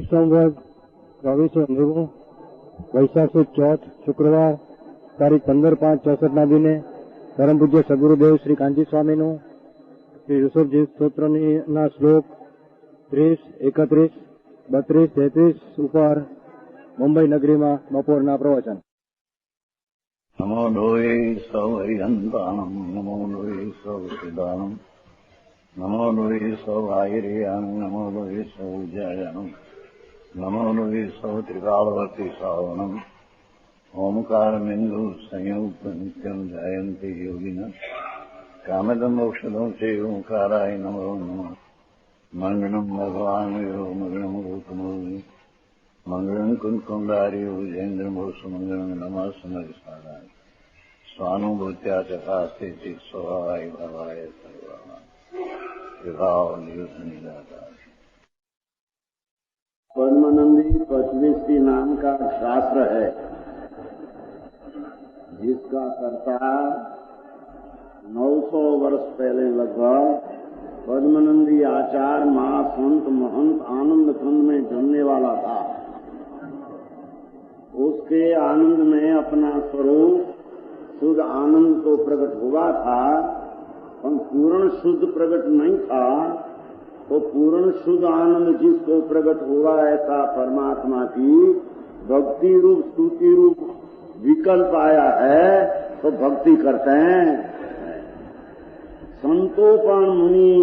संवत 2490 वैशाख सुद चौथ शुक्रवार तारीख 15/5/64 દિને પરમ પૂજ્ય સદગુરુદેવ શ્રી કાંચી સ્વામીનું શ્રી ઋષભજી સ્તોત્રના શ્લોક 30, 31, 32, 33 ઉપર મુંબઈ નગરીમાં બપોરના પ્રવચન. નમો લોહે સૌ હરિહંતાણમ, નમો લોહે સૌ સિદાનમ, નમો લોહે સૌ આયર્યાન, નમો લોહે સૌ જયનમ, નમો લોહે સૌ ત્રિકાળવર્તી સાવનમ. ઓમકારમિંદુ સંયુક્ત નિત્યમ જયંતિ યોગિન કામદમ મોક્ષદમ સે ઓંકારાય નમો નમઃ. મંગળમ ભગવાન યો મંગળમ રૂપમો મંગળમ કુંકુંડાર્યો જૈન્દ્રમોષ મંગળમ નમઃ સમર્થાય સ્વાનુભૂત્યા ચકાસ્તે ચિત સ્વભાવાય ભાવાય સર્વા વિભાવ નિદાતા. पद्मनंदी 25वीं नाम का शास्त्र है जिसका कर्ता 900 वर्ष पहले लगभग पद्मनंदी आचार्य महासंत महंत आनंद खंड में जन्मने वाला था. उसके आनंद में अपना स्वरूप शुद्ध आनंद तो प्रकट हुआ था, पर पूर्ण शुद्ध प्रकट नहीं था. तो पूर्ण शुद्ध आनंद जिसको प्रकट हुआ ऐसा परमात्मा की भक्ति रूप स्तुति रूप विकल्प आया है तो भक्ति करते हैं. संतोपन मुनि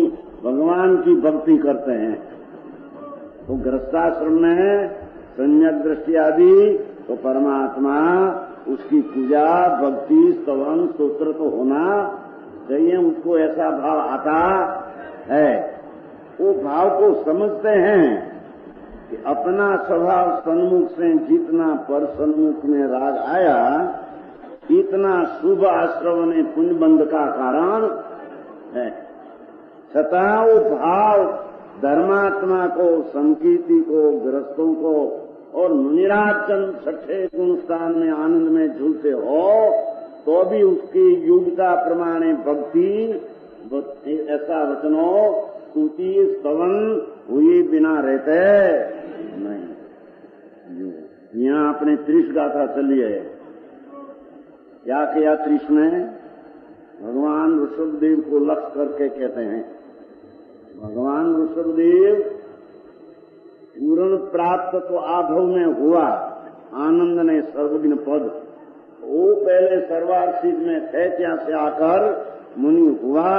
भगवान की भक्ति करते हैं. तो गृहस्थाश्रम में सम्यक दृष्टि आदि तो परमात्मा उसकी पूजा भक्ति स्तवन स्तोत्र तो होना चाहिए. उसको ऐसा भाव आता है, वो भाव को समझते हैं कि अपना स्वभाव सन्मुख से जितना पर सन्मुख में राग आया इतना शुभ आश्रव ने पुण्यबंध का कारण है. छता वो भाव धर्मात्मा को संकीर्ति को गृहस्थों को और मुनिराज चंद छठे गुण स्थान में आनंद में झूलते हो तो भी उसकी योग्यता प्रमाणे भक्ति ऐसा वचनो स्तुति स्तवन हुए बिना रहते नहीं. यहाँ अपने त्रिश गाथा चली है. क्या किया त्रिश ने? भगवान ऋषभदेव को लक्ष्य करके कहते हैं, भगवान ऋषभदेव पूर्ण प्राप्त तो आभव में हुआ आनंद ने सर्वज्ञ पद. वो पहले सर्वार्थिक में थे, ત્યાં से आकर मुनि हुआ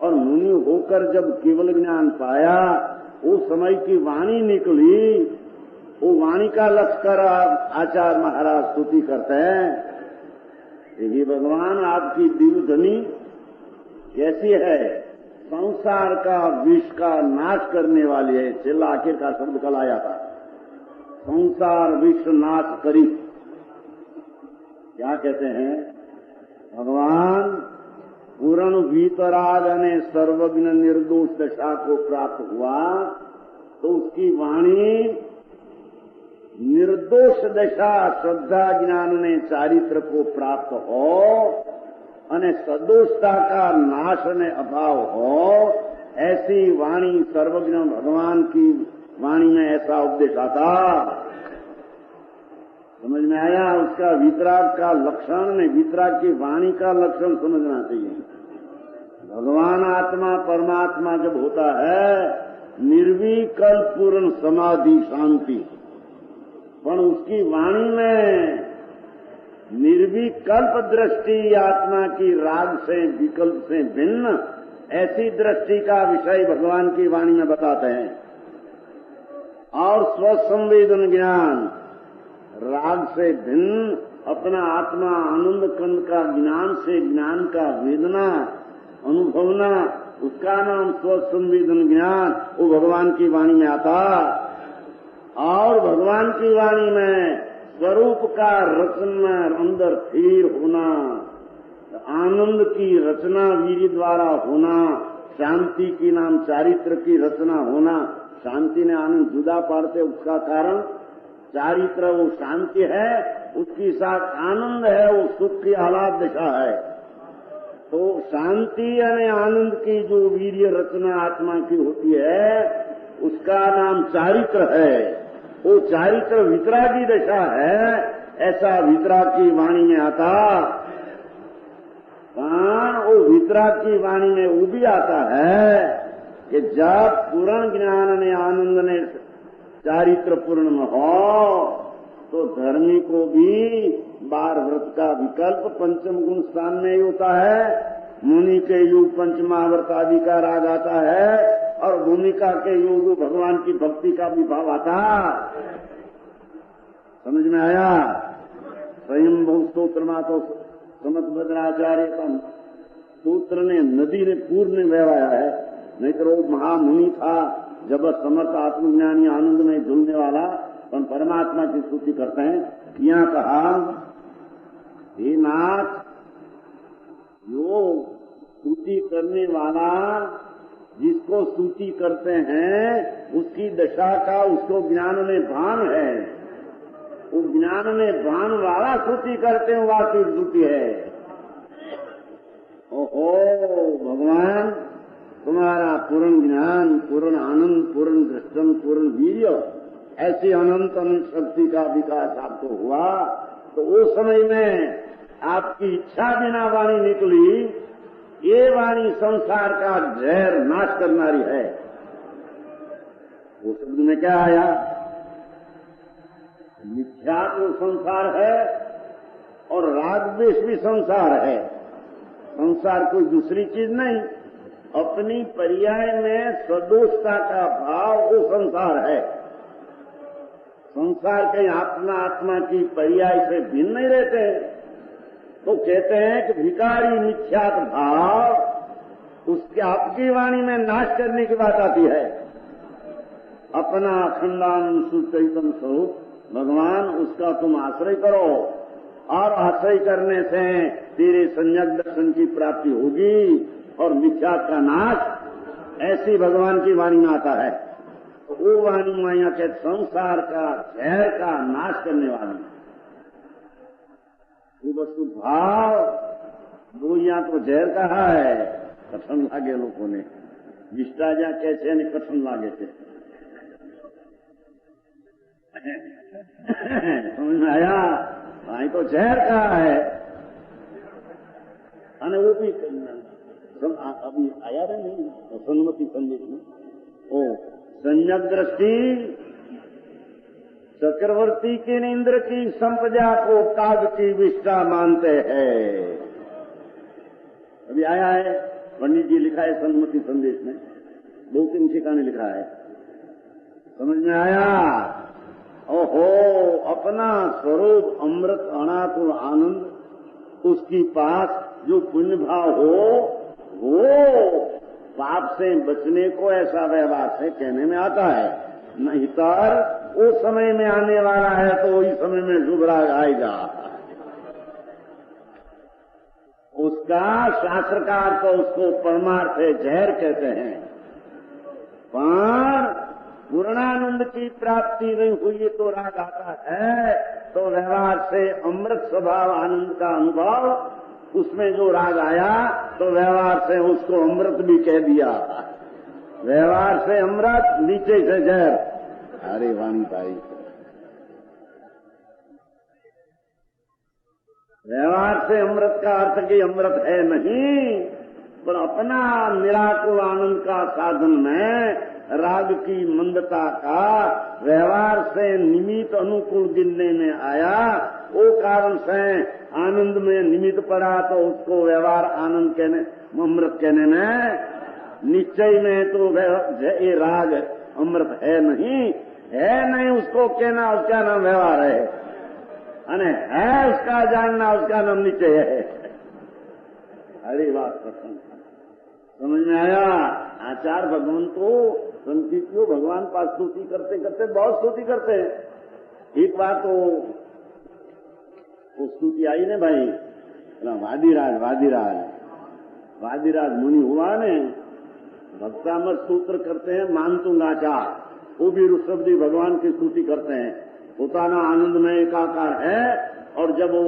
और मुनि होकर जब केवल ज्ञान पाया उस समय की वाणी निकली. वो वाणी का लक्ष्य कर आचार्य महाराज स्तुति करते हैं. यही भगवान आपकी दिव्य ध्वनि कैसी है? संसार का विष का नाश करने वाली है. छेल्ला आखिर का शब्द कल आया था, संसार विष नाश करी. क्या कहते हैं? भगवान पूर्ण वीतराग ने सर्वज्ञ निर्दोष दशा को प्राप्त हुआ तो उसकी वाणी निर्दोष दशा श्रद्धा ज्ञान ने चारित्र को प्राप्त हो अने सदोषता का नाश ने अभाव हो ऐसी वाणी सर्वज्ञ भगवान की वाणी में ऐसा उपदेश आता. समझ में आया? उसका वितराग का लक्षण ने वितराग की वाणी का लक्षण समझना चाहिए. भगवान आत्मा परमात्मा जब होता है निर्विकल्प पूर्ण समाधि शांति, पर उसकी वाणी में निर्विकल्प दृष्टि आत्मा की राग से विकल्प से भिन्न ऐसी दृष्टि का विषय भगवान की वाणी में बताते हैं. और स्वसंवेदन ज्ञान राग से भिन्न अपना आत्मा आनंद कंद का ज्ञान से ज्ञान का वेदना अनुभवना उसका नाम स्वसंवेदन ज्ञान वो भगवान की वाणी में आता. और भगवान की वाणी में स्वरूप का रचना अंदर स्थिर होना, आनंद की रचना वीर्य द्वारा होना, शांति की नाम चारित्र की रचना होना. शांति ने आनंद जुदा पाड़ते उसका कारण चारित्र वो शांति है, उसके साथ आनंद है वो सुख की आह्लाद दिशा है. तो शांति यानी आनंद की जो वीर्य रचना आत्मा की होती है उसका नाम चारित्र है. वो चारित्र वितरागी दशा है, ऐसा वितराग की वाणी में आता। वो वितराग की वाणी में वो भी आता है कि जब पूर्ण ज्ञान ने आनंद ने चारित्र पूर्ण हो तो धर्मी को भी 12 व्रत का विकल्प पंचम गुण स्थान में ही होता है। मुनि के युग पंचमावर्त आदि का राग आता है और भूमिका के युग भगवान की भक्ति का भी भाव आता। समझ में आया? स्वयं बहु स्त्रोत्र में तो समत भद्राचार्य का सूत्र ने नदी ने पूर्ण बहवाया है, नहीं तो वो महामुनि था जब समर्थ आत्मज्ञानी आनंद में झूलने वाला, पर परमात्मा की स्तुति करते हैं। यहाँ कहा, हे नाथ, जो स्तुति करने वाला जिसको स्तुति करते हैं उसकी दशा का उसको ज्ञान में भान है। वो ज्ञान में भान वाला स्तुति करते हैं, वाकी स्तुति है। ओहो भगवान, तुम्हारा पूर्ण ज्ञान, पूर्ण आनंद, पूर्ण दृष्टम, पूर्ण वीर्य, ऐसी अनंत अनंत शक्ति का विकास आपको हुआ तो उस समय में आपकी इच्छा बिना वाणी निकली। ये वाणी संसार का जहर नाश करनारी है। वो शब्द में क्या आया? मिथ्या तो संसार है और राग द्वेष भी संसार है। संसार कोई दूसरी चीज नहीं, अपनी पर्याय में सदोषता का भाव वो संसार है। संसार के आत्मा की पर्याय से भिन्न नहीं रहते। तो कहते हैं कि भिकारी मिथ्यात भाव उसके आपकी वाणी में नाश करने की बात आती है। अपना अखंडान सुचैतन्य स्वरूप भगवान, उसका तुम आश्रय करो और आश्रय करने से तेरे संयक दर्शन की प्राप्ति होगी और मिथ्या का नाश ऐसी भगवान की वाणी में आता है। तो वो वाणी माया के संसार का जहर का नाश करने वाली वो वस्तु भाव वो यहाँ तो जहर कहा है। कठन लागे लोगों ने विष्टाजा कैसे ने कठन लागे थे। समझ में आया? भाई तो जहर कहा है। अने वो भी अभी आया रहे नहीं सन्मति संदेश में। ओ संयक दृष्टि चक्रवर्ती के इंद्र की संपदा को काग की विष्टा मानते हैं। अभी आया है, पंडित जी लिखा है सन्मति संदेश में, 2-3 ठिकाने लिखा है। समझ में आया? ओहो, अपना स्वरूप अमृत अनाकुल आनंद उसकी पास जो पुण्य भाव हो वो पाप से बचने को ऐसा व्यवहार से कहने में आता है। नहीं तर उस समय में आने वाला है तो वही समय में शुभ राग आएगा। उसका शास्त्रकार तो उसको परमार्थ जहर कहते हैं। पर पूर्णानंद की प्राप्ति नहीं हुई तो राग आता है, तो व्यवहार से अमृत स्वभाव आनंद का अनुभव, उसमें जो राग आया तो व्यवहार से उसको अमृत भी कह दिया। व्यवहार से अमृत, नीचे से जहर। अरे वाणी भाई, व्यवहार से अमृत का अर्थ कि अमृत है नहीं, पर अपना निराकुल आनंद का साधन में राग की मंदता का व्यवहार से निमित्त अनुकूल गिनने में आया। वो कारण से आनंद में निमित्त पड़ा तो उसको व्यवहार आनंद कहने, अमृत कहने में, निश्चय में तो ये राग अमृत है नहीं उसको कहना, उसका नाम व्यवहार है। अने है उसका जानना, उसका नाम निश्चय है। अरे बात समझ में आया? आचार्य भगवान को संकीर्तियों भगवान पास स्तुति करते करते बहुत स्तुति करते हैं। एक बार तो वो स्तुति आई ने भाई, वादिराज मुनि हुआ ने भक्तामृत सूत्र करते हैं, मानतुंगाचा, वो भी ऋषभदेव भगवान की स्तुति करते हैं। पोताना आनंद में एकाकार है और जब वो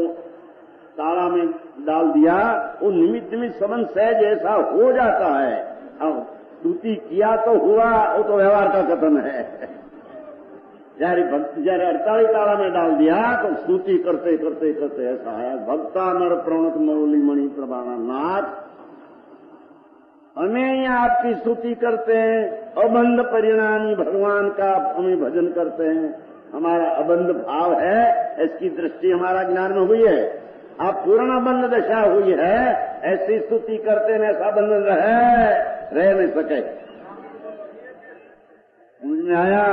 ताला में डाल दिया वो निमित्त संबंध सहज ऐसा हो जाता है। अब स्तुति किया तो हुआ, वो तो व्यवहार का कथन है। जયારે 48 तारा में डाल दिया तो स्तुति करते करते करते ऐसा है, भक्ता नर प्रणत मौली मणि प्रभाना नाथ, हमें यहाँ आपकी स्तुति करते हैं, अबंध परिणामी भगवान का हमें भजन करते हैं, हमारा अबंध भाव है, इसकी दृष्टि हमारा ज्ञान में हुई है। आप पूर्ण बंध दशा हुई है, ऐसी स्तुति करते हैं, ऐसा बंधन रह नहीं सके। समझ में आया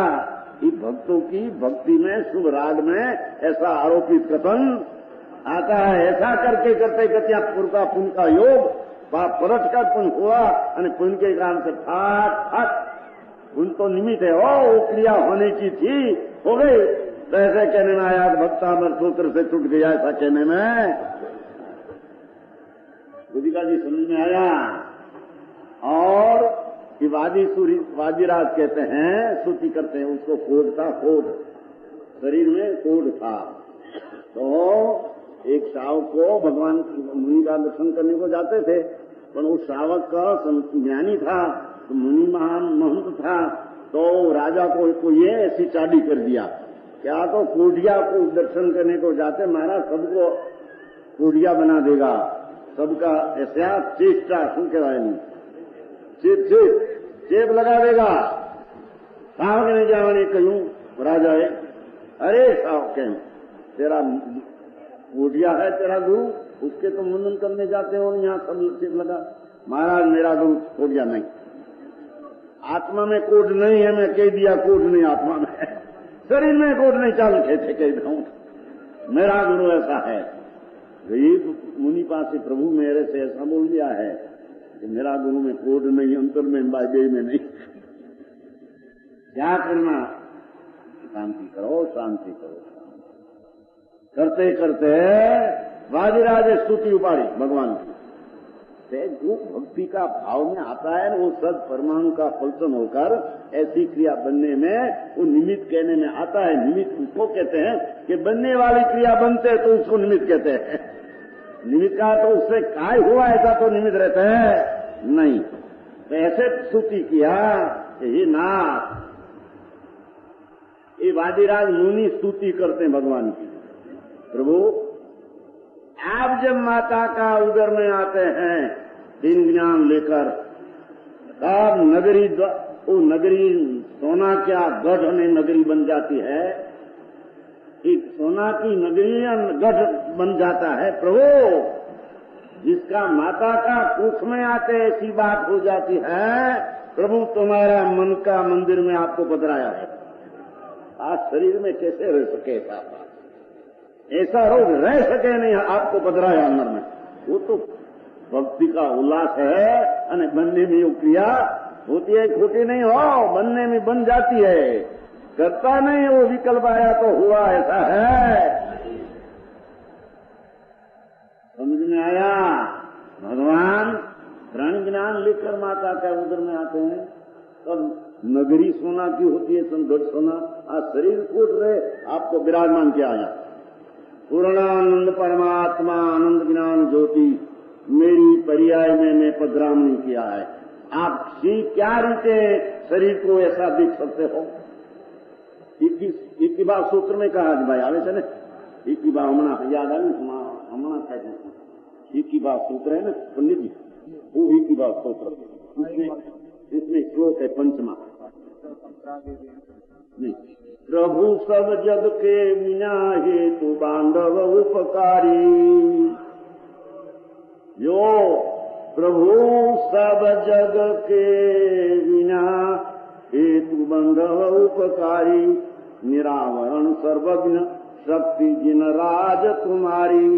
कि भक्तों की भक्ति में शुभ राग में ऐसा आरोपित कथन आता है। ऐसा करके करते करते पूर्व पुण्य का योग पाप पलट कर पुण्य हुआ और पुण्य के कारण से ठाक पुण्य तो निमित्त है, वो क्रिया होने की थी, हो गई। तो ऐसे कहने में आया भक्ता अमर सूत्र से छूट गया, ऐसा कहने में बुद्धिका जी समझ में आया। और कि वाजीराज कहते हैं, स्तुति करते हैं, उसको कोढ़ था, कोढ़ शरीर में कोढ़ था। तो एक शावक को भगवान मुनि का दर्शन करने को जाते थे, पर उस शावक का ज्ञानी था, तो मुनि महान महंत था, तो राजा को ये ऐसी चाडी कर दिया, क्या तो कोढ़िया को दर्शन करने को जाते, महाराज सबको कोढ़िया बना देगा, सबका ऐसा चेष्टा શું કહેવાય नहीं, चेप लगा देगा। सावक ने जाने कहूं राजा है, अरे सावक तेरा कोढ़िया है तेरा गुरु, उसके तो मुंडन करने जाते हो, यहाँ सब चेप लगा। महाराज मेरा गुरु कोढ़िया नहीं, आत्मा में कोढ़ नहीं है, मैं कह दिया कोढ़ नहीं आत्मा में, शरीर में कोढ़ नहीं, चाल थे कह दूं, मेरा गुरु ऐसा है। गरीब मुनि पास से प्रभु मेरे से ऐसा बोल दिया है कि मेरा गुरु में कोढ़ नहीं, अंतर में बाजे में नहीं। क्या करना, शांति करो, शांति करो। करते करते वादिराज स्तुति उपाड़ी भगवान की, जो भक्ति का भाव में आता है, वो सद परमाणु का फलसन होकर ऐसी क्रिया बनने में, वो निमित्त कहने में आता है। निमित्त उसको कहते हैं कि बनने वाली क्रिया बनते तो उसको निमित्त कहते हैं। निमित्त का तो उससे काय हुआ ऐसा तो निमित्त रहता है नहीं। तो ऐसे स्तुति किया कि हे नाथ, ये वादिराज मुनि स्तुति करते हैं भगवान की, प्रभु आप जब माता का उदर में आते हैं दिन ज्ञान लेकर, तब नगरी सोना क्या गढ़ में नगरी बन जाती है, एक सोना की नगरी गढ़ बन जाता है। प्रभु जिसका माता का कुख में आते ऐसी बात हो जाती है, प्रभु तुम्हारा मन का मंदिर में आपको पधराया है, आज शरीर में कैसे रह सके ऐसा रोग रह सके नहीं, आपको पधराया अंदर में। वो तो भक्ति का उल्लास है, और बनने में वो क्रिया होती है, खोटी नहीं हो, बनने में बन जाती है, करता नहीं वो विकल्प आया तो हुआ, ऐसा है। समझ में आया। भगवान प्राण ज्ञान लेकर माता का उदर में आते हैं, तब नगरी सोना की होती है, संगठ सोना, आज शरीर फूट रहे, आपको विराजमान किया आया। पूर्णानंद परमात्मा आनंद ज्ञान ज्योति मेरी पर्याय में मैं पधरामणी किया है। आप क्या रीते शरीर को ऐसा देख सकते हो। एक बात सूत्र में कहा भाई आवे से एक बात हमारा याद आई, हमारा एक बात सूत्र है ना पंडित जी, वो एक बात सूत्र, इसमें श्लोक है पंचमा, प्रभु सब जग के बिना हेतु बांधव उपकारी, जो प्रभु सब जग के बिना हेतु बांधव उपकारी, निरावरण सर्वज्ञ शक्ति जिन राज तुम्हारी,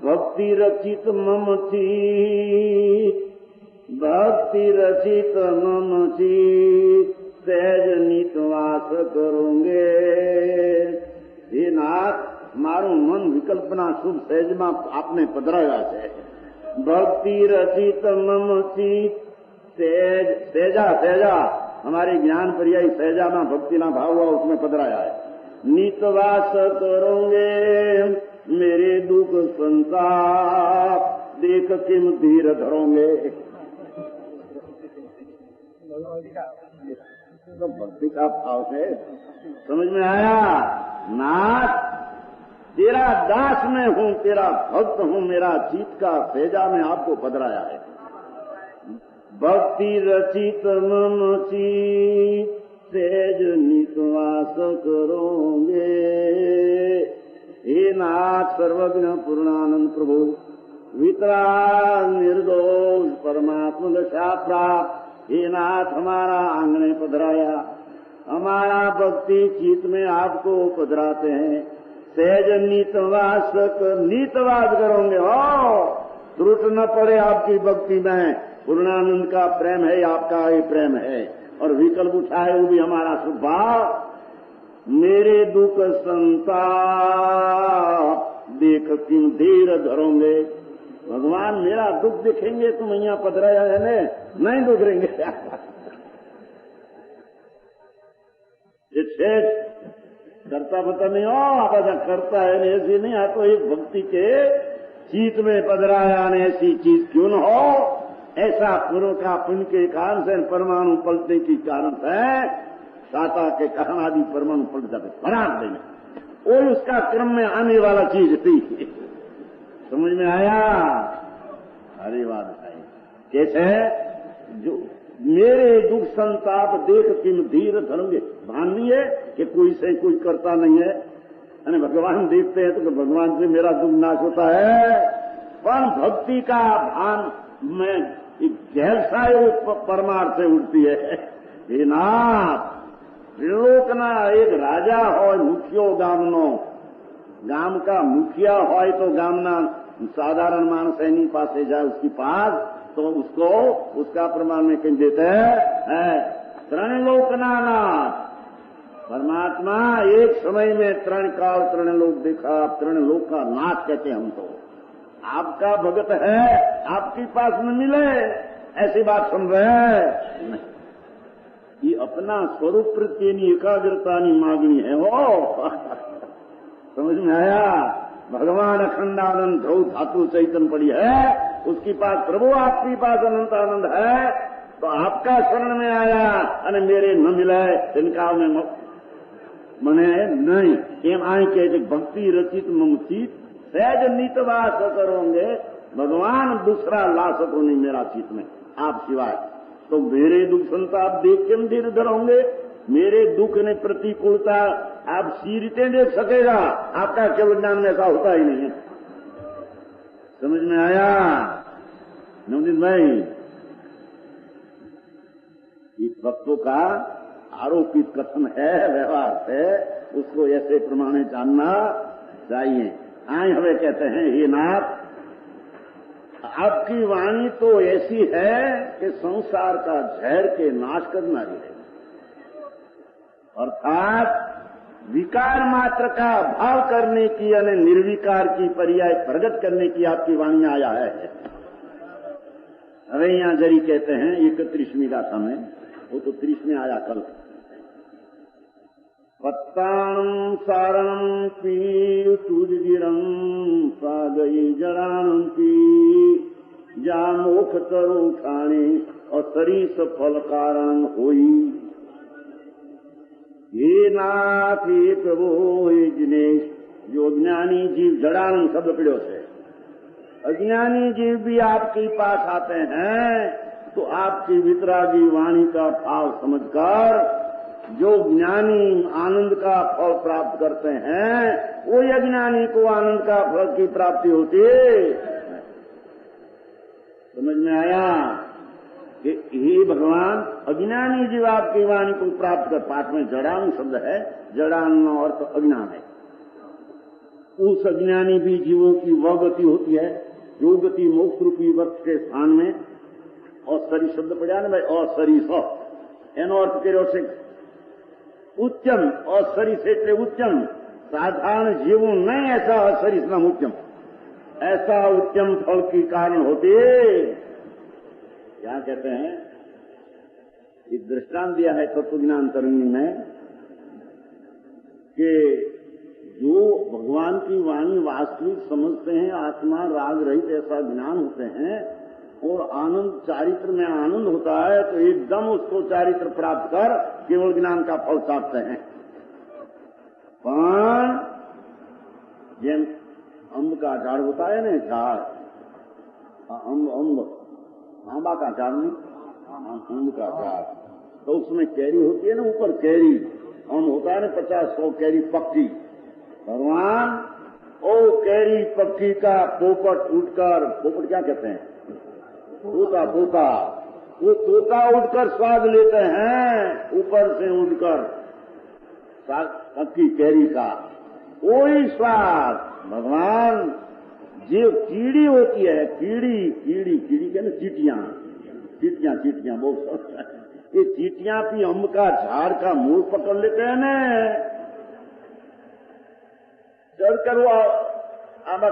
भक्ति रचित मम चित, भक्ति रचित मम चित, सहज नितवास करोगे। हे नाथ मारू मन विकल्पना शुभ सहज में आपने पधराया है। भक्ति रचित मम चित, सहजा सहजा हमारे ज्ञान पर्यायी सहजा में भक्ति ना भाव हुआ उसमें पधराया है। नितवास करोगे मेरे दुख संताप, देख किम धीर धरोगे। तो भक्ति का भाव है। समझ में आया? नाथ तेरा दास मैं हूँ, तेरा भक्त हूँ, मेरा चित का फेजा में आपको पधराया है। भक्ति रचित मम चित सेज निवास करोगे। हे नाथ सर्वज्ञ पूर्णानंद प्रभु, वितराग निर्दोष परमात्मा दशा प्राप्त, हे नाथ हमारा आंगने पधराया, हमारा भक्ति चित में आपको पधराते हैं। सहज नीतवास करोगे हो, त्रुट न पड़े आपकी भक्ति में। पूर्णानंद का प्रेम है, आपका ही प्रेम है, और विकल्प उठाए वो भी हमारा स्वभाव। मेरे दुख संताप देख किम धीर धरोगे। भगवान मेरा दुख देखेंगे, तुम यहाँ पधराया है नहीं दुखरेंगे। करता पता नहीं हो आप ऐसा करता है नहीं, ऐसी नहीं। आप तो एक भक्ति के चित में पधराया ने, ऐसी चीज क्यों न हो। ऐसा पूर्व का पुण्य के कारण से परमाणु पलटने की कारण है, साता के कारण आदि परमाणु पलट जाते फराक देने, वो उसका क्रम में आने वाला चीज थी। समझ में आया? अरे बात है कैसे जो मेरे दुख संताप देख किम धीर धरोगे। भान नहीं है कि कोई से कोई करता नहीं है, यानी भगवान देखते हैं तो भगवान से मेरा दुख नाश होता है। पर भक्ति का भान में गहरसा वो परमार्थ से उठती है। हे नाथ त्रिलोकना एक राजा हो, मुखियो गामनो, गाम का मुखिया हो तो गामना साधारण मानस एनी पास जाए उसके पास तो उसको उसका प्रमाण में कहीं देते हैं। त्रिलोकना नाथ परमात्मा एक समय में त्रण काल त्रिलोक देखा, त्रिलोक का नाथ कहते हैं हम तो। आपका भगत है, आपके पास न मिले ऐसी बात सुन रहे हैं। ये अपना स्वरूप प्रत्येनी एकाग्रता नहीं मांगनी है हो। समझ में आया? भगवान अखंडानंद ध्रुव धातु चैतन्य पड़ी है, उसके पास प्रभु आपके पास अनंत आनंद है, तो आपका शरण में आया और मेरे न मिले इनका में मने नहीं। एम आई के भक्ति रचित ममचित सहज नितवास करोगे। भगवान दूसरा ला सको नहीं मेरा चित में आप सिवाय, तो मेरे दुख संताप देख के धीरे धरोगे। मेरे दुख ने प्रतिकूलता आप सीरते देख सकेगा, आपका केवल ज्ञान में ऐसा होता ही नहीं है। समझ में आया नवनीत भाई? इस भक्तों का आरोपित कथन है, व्यवहार है, उसको ऐसे प्रमाणे जानना चाहिए। आए हमें कहते हैं हे नाथ आपकी वाणी तो ऐसी है कि संसार का झैर के नाश करना ही है, अर्थात विकार मात्र का भाव करने की यानी निर्विकार की पर्याय प्रकट करने की आपकी वाणी आया है। अरे यहाँ जरी कहते हैं 31वीं का समय, वो तो 30 में आया कल। पत्ताणं सारणं पी तुजगिरं सागई जड़ाणं पी जा मोख तरो खाणे और सरीस फल कारण होई। हे नाथ हे प्रभु हे जिनेश, जो अज्ञानी जीव जड़ानंद शब्द पीड़ो से अज्ञानी जीव भी आपके पास आते हैं तो आपकी वितरागी वाणी का भाव समझकर जो ज्ञानी आनंद का फल प्राप्त करते हैं वही अज्ञानी को आनंद का फल की प्राप्ति होती है। समझ में आया? हे भगवान अज्ञानी जीव आपकी वाणी को प्राप्त कर, पाठ में जड़ान शब्द है, जड़ान अर्थ अज्ञान है। उस अज्ञानी भी जीवों की वह गति होती है जो गति मोक्ष रूपी वृक्ष के स्थान में औसरी शब्द पड़ा ना भाई, औसरी सौ एनो अर्थ કર્યો છે ઉચ્ચમ, औसरी से उच्चम। साधारण जीवों नहीं ऐसा औसरी नाम उच्चम, ऐसा उच्चम फल की कारण होती है। क्या कहते हैं? ये दृष्टांत दिया है तत्वज्ञान तरंगी में कि जो भगवान की वाणी वास्तविक समझते हैं, आत्मा राग रहित ऐसा ज्ञान होते हैं, और आनंद चारित्र में आनंद होता है तो एकदम उसको चारित्र प्राप्त कर केवल ज्ञान का फल चाहते हैं। पण जेम अम्ब का झाड़ होता है ना, झाड़ अम्ब आंबा का झाड़ नहीं, अम्ब का झाड़, तो उसमें कैरी होती है ना, ऊपर कैरी अम्ब होता है ना, 50-100 कैरी पक्की। भगवान ओ कैरी पक्की का पोपट उठकर, पोपट क्या कहते हैं, तोता, वो तोता उठकर स्वाद लेते हैं ऊपर से उठकर पक्की कैरी का, वही स्वाद भगवान। जो कीड़ी होती है, कीड़ी के ना चीटियां बहुत, ये चीटियां भी अम्ब का झाड़ का मूल पकड़ लेते हैं ना, चढ़कर वो अम्ब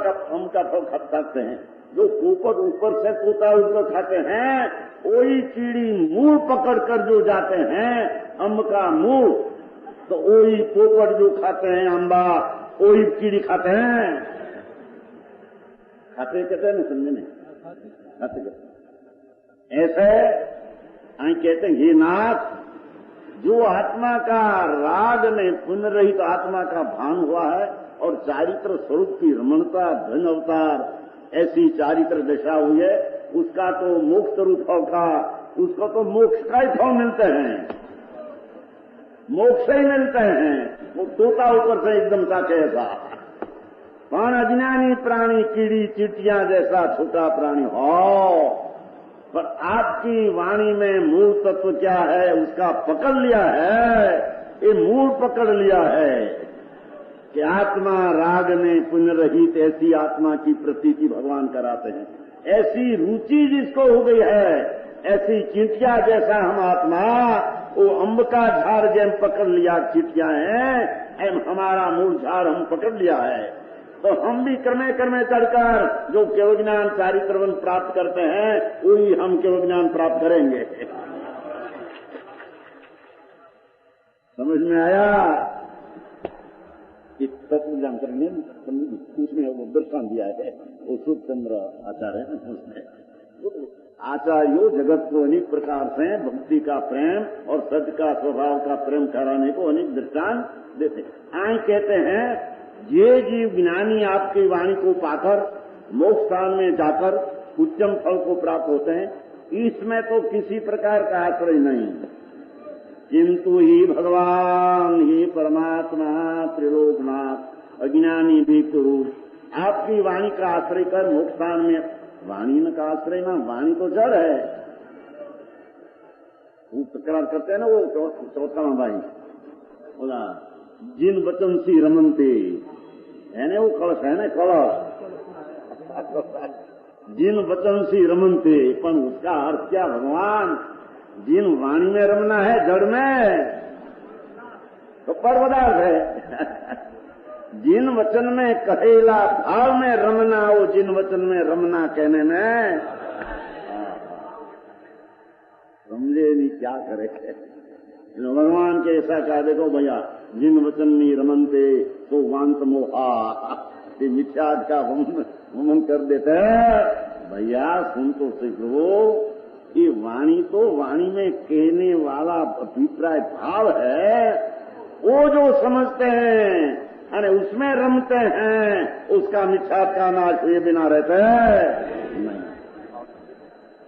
का फल खाते हैं। जो पोपट ऊपर से तोता उठकर खाते हैं, वही कीड़ी मूल पकड़ कर जो जाते हैं अम्ब का मूल, तो वही पोपट जो खाते हैं अम्बा, वही कीड़ी खाते हैं। खाते कहते हैं ना, समझे नहीं, खाते कहते ऐसे आई कहते हैं, हे नाथ, जो आत्मा का राग में पुण्य रहित आत्मा का भान हुआ है और चारित्र स्वरूप की रमणता धन अवतार ऐसी चारित्र दशा हुई है, उसका तो मोक्ष रूप फल का, उसको तो मोक्ष का ही फल मिलते हैं, मोक्ष ही मिलते हैं। वो तोता ऊपर से एकदम सा कैसा, पण अज्ञानी प्राणी कीड़ी चीटियां जैसा छोटा प्राणी हो, पर आपकी वाणी में मूल तत्व क्या है उसका पकड़ लिया है, ये मूल पकड़ लिया है कि आत्मा राग में पुण्य रहित ऐसी आत्मा की प्रतीति भगवान कराते हैं। ऐसी रुचि जिसको हो गई है, ऐसी चींटिया जैसा हम आत्मा, वो अम्ब का झाड़ जैम पकड़ लिया चींटियां हैं, एम हमारा मूल झाड़ हम पकड़ लिया है, तो हम भी क्रमे चढ़कर जो केवल ज्ञान चारित्रवन प्राप्त करते हैं, वही हम केवल ज्ञान प्राप्त करेंगे। समझ में आया? कि तत्व ज्ञान करेंगे, उसमें वो दर्शन दिया है, वो सुध चंद्र आचार्य है, उसमें आचार्यों जगत को अनेक प्रकार से भक्ति का प्रेम और सत्य का स्वभाव का प्रेम कराने को अनेक दृष्टांत देते। आई कहते हैं, ये जीव ज्ञानी आपकी वाणी को पाकर मोक्ष स्थान में जाकर उच्चम फल को प्राप्त होते हैं, इसमें तो किसी प्रकार का आश्रय नहीं, किंतु ही भगवान ही परमात्मा त्रिलोकनाथ अज्ञानी व्यक्ति रूप आपकी वाणी का आश्रय कर मोक्ष स्थान में, वाणी न का आश्रय ना, वाणी तो जड़ है, वो तकरार करते हैं ना, वो चौथा भाई बोला जिन वचन सी रमनते है ना, वो कलश है ना, कलश जिन वचन सी रमनते, पर उसका अर्थ क्या भगवान, जिन वाणी में रमना है जड़ में तो पर पदार्थ है, जिन वचन में कहेला भाव में रमना, वो जिन वचन में रमना कहने में समझे नहीं क्या करे। भगवान के ऐसा कहा, देखो भैया जिन वचन में रमनते तो वांत मोहा, ये मिथ्याद का वमन कर देते हैं। भैया सुन तो सीखो, ये वाणी तो वाणी में कहने वाला अभिप्राय भाव है, वो जो समझते हैं अरे उसमें रमते हैं, उसका मिथ्याद का नाश हुए बिना रहते हैं नहीं।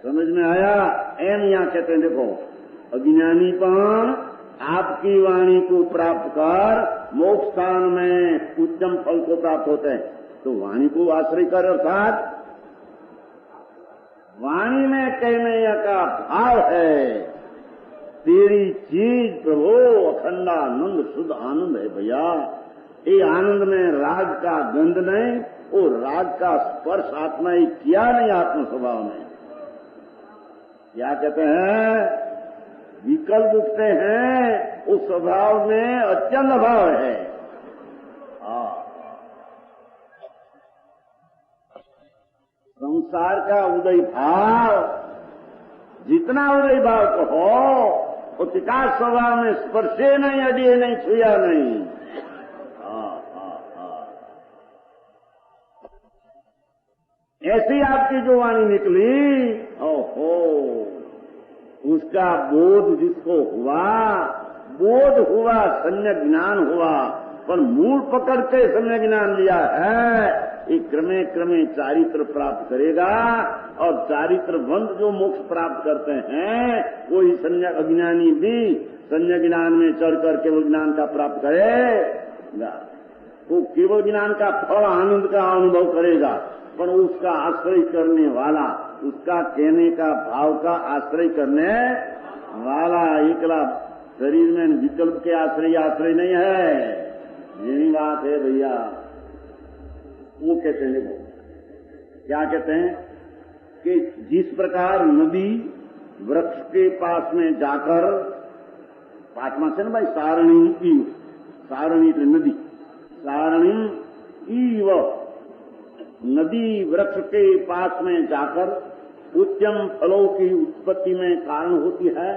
समझ में आया? एम यहाँ कहते हैं, देखो अज्ञानीपन आपकी वाणी को प्राप्त कर मोक्ष स्थान में उच्चम फल को प्राप्त होते हैं, तो वाणी को आश्रय कर, अर्थात वाणी में कहने का भाव है, तेरी चीज प्रभु अखंडानंद शुद्ध आनंद है भैया। ये आनंद में राग का गंध नहीं, वो राग का स्पर्श आत्मा ही किया नहीं, आत्म स्वभाव में क्या कहते हैं, विकल्प उठते हैं, उस स्वभाव में अत्यंत अभाव है। संसार का उदय भाव, जितना उदय भाव कहो, वो विकास स्वभाव में स्पर्शे नहीं, अडिये नहीं, छुया नहीं। ऐसी आप की जो वाणी निकली, ओहो, उसका बोध जिसको हुआ, बोध हुआ, सम्यक ज्ञान हुआ, पर मूल पकड़ के सम्यक ज्ञान लिया है, ये क्रमे क्रमे चारित्र प्राप्त करेगा। और चारित्रवंत जो मोक्ष प्राप्त करते हैं, वो ही सम्यक अज्ञानी भी सम्यक ज्ञान में चढ़कर केवल ज्ञान का प्राप्त करेगा। वो केवल ज्ञान का फल आनंद का अनुभव करेगा, पर उसका आश्रय करने वाला, उसका कहने का भाव का आश्रय करने वाला एकला शरीर में विकल्प के आश्रय नहीं है। यही बात है भैया। वो कहते हैं, देखो क्या कहते हैं कि जिस प्रकार नदी वृक्ष के पास में जाकर, पाठमा से ना भाई, सारणी नदी, सारणी ईव, नदी वृक्ष के पास में जाकर उच्चम फलों की उत्पत्ति में कारण होती है,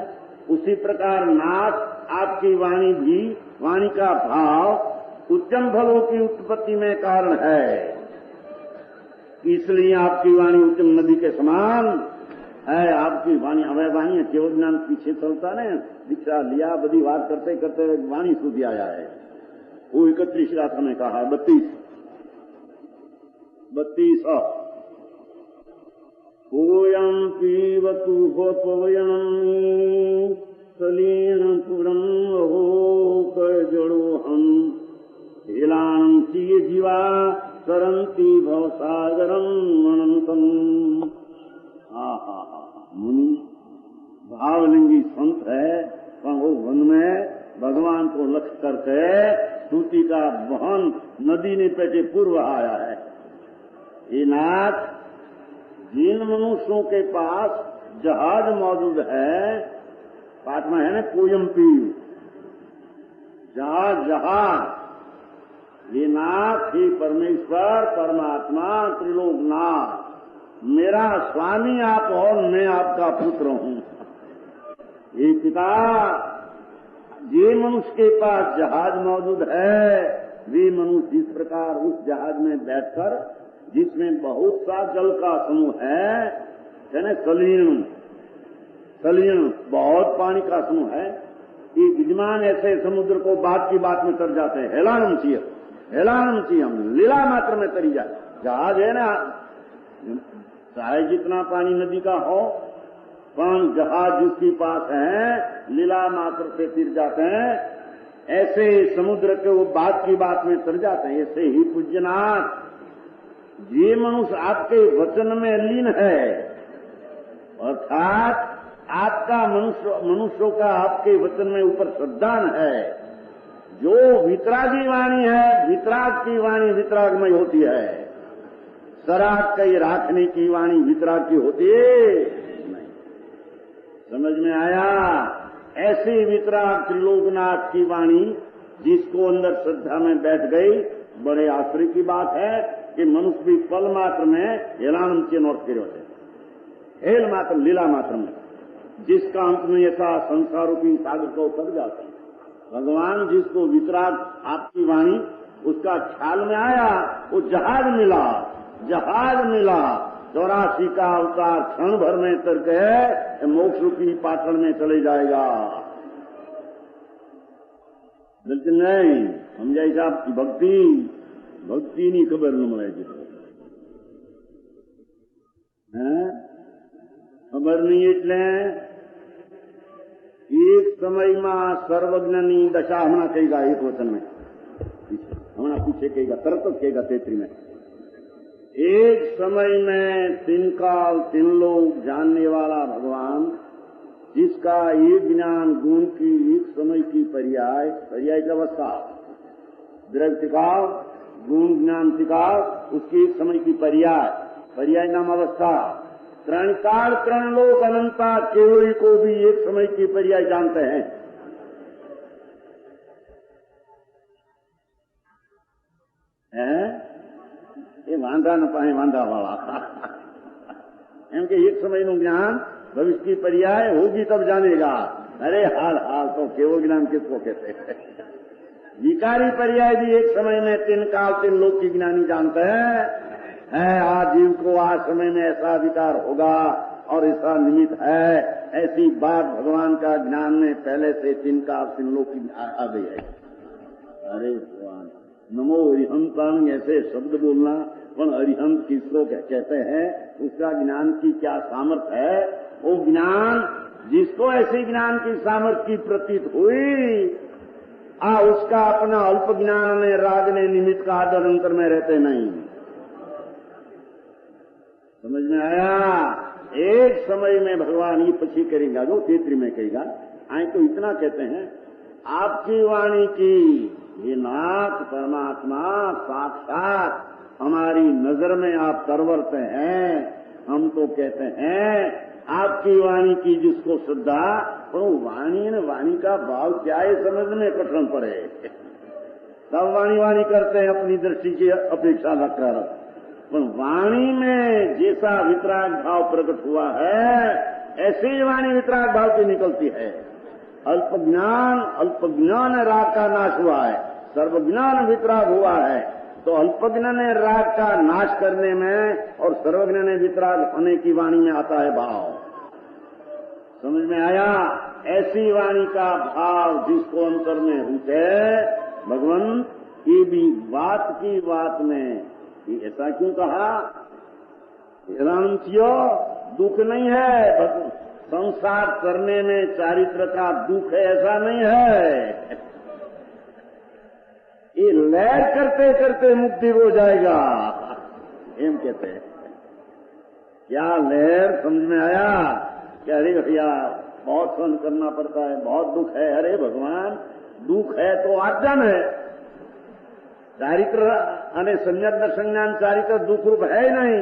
उसी प्रकार नाथ आपकी वाणी भी, वाणी का भाव उच्चम फलों की उत्पत्ति में कारण है। इसलिए आपकी वाणी उत्तम नदी के समान है। आपकी वाणी अवय वाणी है, केवल ज्ञान पीछे चलता नहीं, दीक्षा लिया, बड़ी बात करते करते वाणी सूझ आया है। वो 31 रात में कहा, 32 कोयम पीवतु होत्वयम सलीन पुरम हो जड़ो हम हिलान चीय जीवा सरंती भवसागरम अनंतम। मुनि भावलिंगी संत है, पर वो वन में भगवान को लक्ष्य करके स्तुति का वहन नदी ने पेटे पूर्व आया है। ये नाथ, जिन मनुष्यों के पास जहाज मौजूद है, पाठ में है ना, कोयम पीव, जहाज, ये नाथ ही परमेश्वर परमात्मा त्रिलोकनाथ, मेरा स्वामी आप और मैं आपका पुत्र हूँ। ये पिता, ये मनुष्य के पास जहाज मौजूद है, वे मनुष्य इस प्रकार उस जहाज में बैठकर, जिसमें बहुत सा जल का समूह है ना, सलीन बहुत पानी का समूह है, ये विद्यमान ऐसे समुद्र को बात की बात में तर जाते हैं। हेलानम चाहिए हम लीला मात्र में तरी जाए। जहाज है ना, चाहे जितना पानी नदी का हो, पर जहाज जिसके पास है लीला मात्र से तिर जाते हैं। ऐसे समुद्र के वो बात की बात में तर जाते हैं। ऐसे ही पूज्यनाथ, ये मनुष्य आपके वचन में लीन है, अर्थात आपका मनुष्यों का आपके वचन में ऊपर श्रद्धान है। जो वितरागी वाणी है, वितराग की वाणी वितरागमय होती है। शराब कई राखने की वाणी वितराग की होती नहीं। समझ में आया? ऐसी वितराग त्रिलोकनाथ की वाणी जिसको अंदर श्रद्धा में बैठ गई, बड़े आश्चर्य की बात है कि मनुष्य भी पल मात्र में हेलानम के नोट करे होते, हेल मात्र, लीला मात्र में, जिसका अंत में ऐसा संसार रूपी सागर को उतर जाता है। भगवान जिसको वितराग आपकी वाणी उसका ख्याल में आया, वो जहाज मिला, 84 का अवतार क्षण भर में तर के मोक्ष रूपी पाटन में चले जाएगा। लेकिन नहीं समझाई साहब, भक्ति नहीं खबर न મળે છે, खबर नहीं એટલે एक समय में सर्वज्ञनी दशा हमना कहेगा, एक वचन में हमना पीछे कहेगा, तरत कहेगा 33 में, एक समय में 3 काल 3 लोग जानने वाला भगवान, जिसका एक ज्ञान गुण की एक समय की पर्याय की अवस्था, द्रव्य टिकाव, गुण ज्ञान टिकाव, उसकी एक समय की पर्याय नाम अवस्था। 3 काल 3 लोग अनंता केवल को भी एक समय की पर्याय जानते हैं। ये वांधा न पाए वांधा वाला एम के एक समय नु ज्ञान भविष्य की पर्याय होगी तब जानेगा। अरे हाल तो केवल ज्ञान किसको कहते हैं? विकारी पर्याय भी एक समय में 3 काल 3 लोग की ज्ञानी जानते हैं। है, आज जीव को आज समय में ऐसा विकार होगा और ऐसा निमित्त है, ऐसी बात भगवान का ज्ञान में पहले से तिनका सिनलों की आ गई है। अरे भगवान नमो अरिहंतांग ऐसे शब्द बोलना, पर अरिहंत किसको कहते हैं, उसका ज्ञान की क्या सामर्थ्य है। वो ज्ञान जिसको ऐसे ज्ञान की सामर्थ्य की प्रतीत हुई, उसका अपना अल्प ज्ञान ने राग ने निमित्त का आदर अंतर में रहते नहीं। समझ में आया। एक समय में भगवान ये पछी करेगा जो तेतरी में कहेगा। आए तो इतना कहते हैं, आपकी वाणी की ये नाथ परमात्मा साक्षात हमारी नजर में आप तरवरते हैं। हम तो कहते हैं आपकी वाणी की जिसको श्रद्धा, पर वाणी का भाव क्या है समझने कठिन पड़े। सब वाणी करते हैं अपनी दृष्टि की अपेक्षा रखकर, पर वाणी में जैसा वितराग भाव प्रकट हुआ है, ऐसे ही वाणी वितराग भाव की निकलती है। अल्प ज्ञान राग का नाश हुआ है, सर्वज्ञान वितराग हुआ है। तो अल्पज्ञ ने राग का नाश करने में और सर्वज्ञ ने वितराग होने की वाणी में आता है भाव। समझ में आया। ऐसी वाणी का भाव जिसको अंतर में रुचे, भगवान ये भी बात की बात में ऐसा क्यों कहा, रामचियो दुख नहीं है, संसार करने में चारित्र का दुख है ऐसा नहीं है। ये लहर करते करते मुक्ति हो जाएगा, एम कहते हैं। क्या लहर समझ में आया। क्या अरे भैया बहुत सहन करना पड़ता है, बहुत दुख है। अरे भगवान दुख है तो आर्जन है, चारित्र अने संज्ञक दर्शन ज्ञान चारित्र दुख रूप है ही नहीं।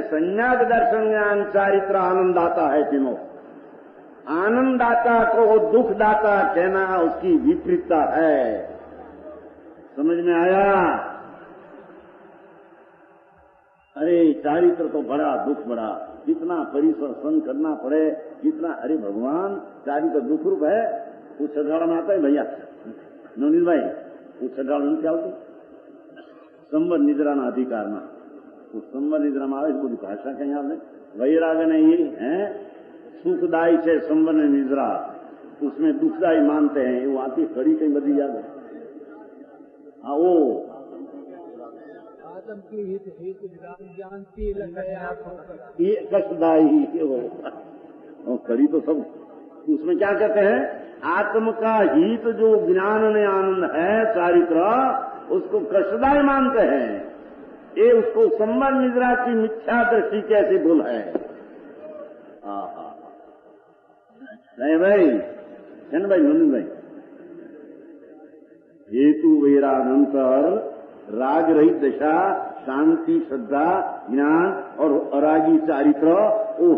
संज्ञक दर्शन ज्ञान चारित्र आनंददाता है तीनों। आनंददाता को दुखदाता कहना उसकी विपरीतता है। समझ में आया। अरे चारित्र तो बड़ा दुख बड़ा, जितना परिश्रम सहन करना पड़े जितना। अरे भगवान चारित्र दुख रूप है। उस छठवाड़ा में आता है भैया नवनीत भाई, उस छठवाड़ा में क्या होती संवर निद्रा ना अधिकार ना, उस संवर निद्रा में आवे बोली भाषा कहीं आपने वैराग ने ये है सुखदायी से संवर निद्रा, उसमें दुखदायी मानते हैं। वो आती खड़ी कहीं बदी याद है। हाँ वो आदम की हित जानती ये कष्टदायी हो खड़ी तो सब। उसमें क्या कहते हैं, आत्म का हित जो ज्ञान ने आनंद है चारित्र, उसको कष्टदायी मानते हैं। ये उसको संवर निद्रा की मिथ्या दृष्टि कैसे भूल है। नहीं भाई है ना भाई नंदन भाई। हेतु वैरागंतर राग रहित दशा, शांति श्रद्धा ज्ञान और अरागी चारित्र वो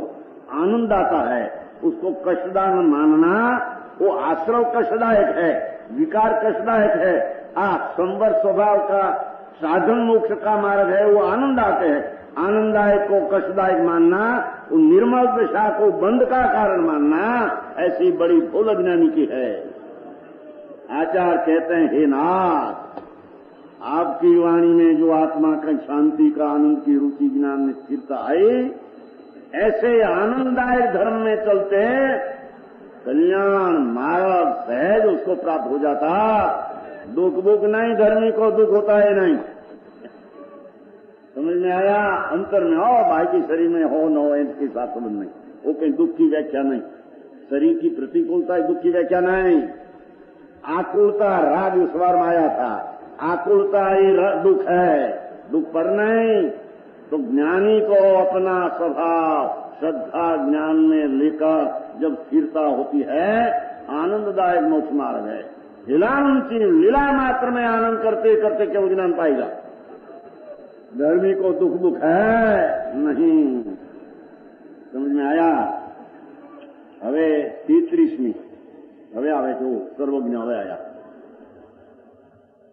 आनंद आता है। उसको कष्टदायक मानना वो आश्रव कष्टदायक है, विकार कष्टदायक है। संवर स्वभाव का साधन मोक्ष का मार्ग है, वो आनंद आते हैं। आनंददायक को कष्टदायक मानना, वो निर्मल दशा को बंध का कारण मानना, ऐसी बड़ी भूल अज्ञानी की है। आचार्य कहते हैं, हे नाथ आपकी वाणी में जो आत्मा का शांति का आनंद की रुचि ज्ञान में स्थिरता आई, ऐसे आनंददायक धर्म में चलते कल्याण मार्ग सहज उसको प्राप्त हो जाता। दुख बुख नहीं, धर्मी को दुख होता है नहीं। समझ में आया। अंतर में हो बाकी शरीर में हो न हो इसके साथ समझ नहीं। वो कहीं दुख की व्याख्या नहीं, शरीर की प्रतिकूलता है, दुख की व्याख्या नहीं। आकुलता राग उस बार में आया था, आकुलता ही दुख है, दुख पर नहीं। तो ज्ञानी को अपना स्वभाव श्रद्धा ज्ञान में लेकर जब स्थिरता होती है, आनंददायक मोक्ष मार्ग है। लीला मात्र में आनंद करते करते क्यों ज्ञान पाएगा। धर्मी को दुख दुख है नहीं। समझ में आया। हवे 33वीं हवे आवे जो सर्वज्ञ हवे आया।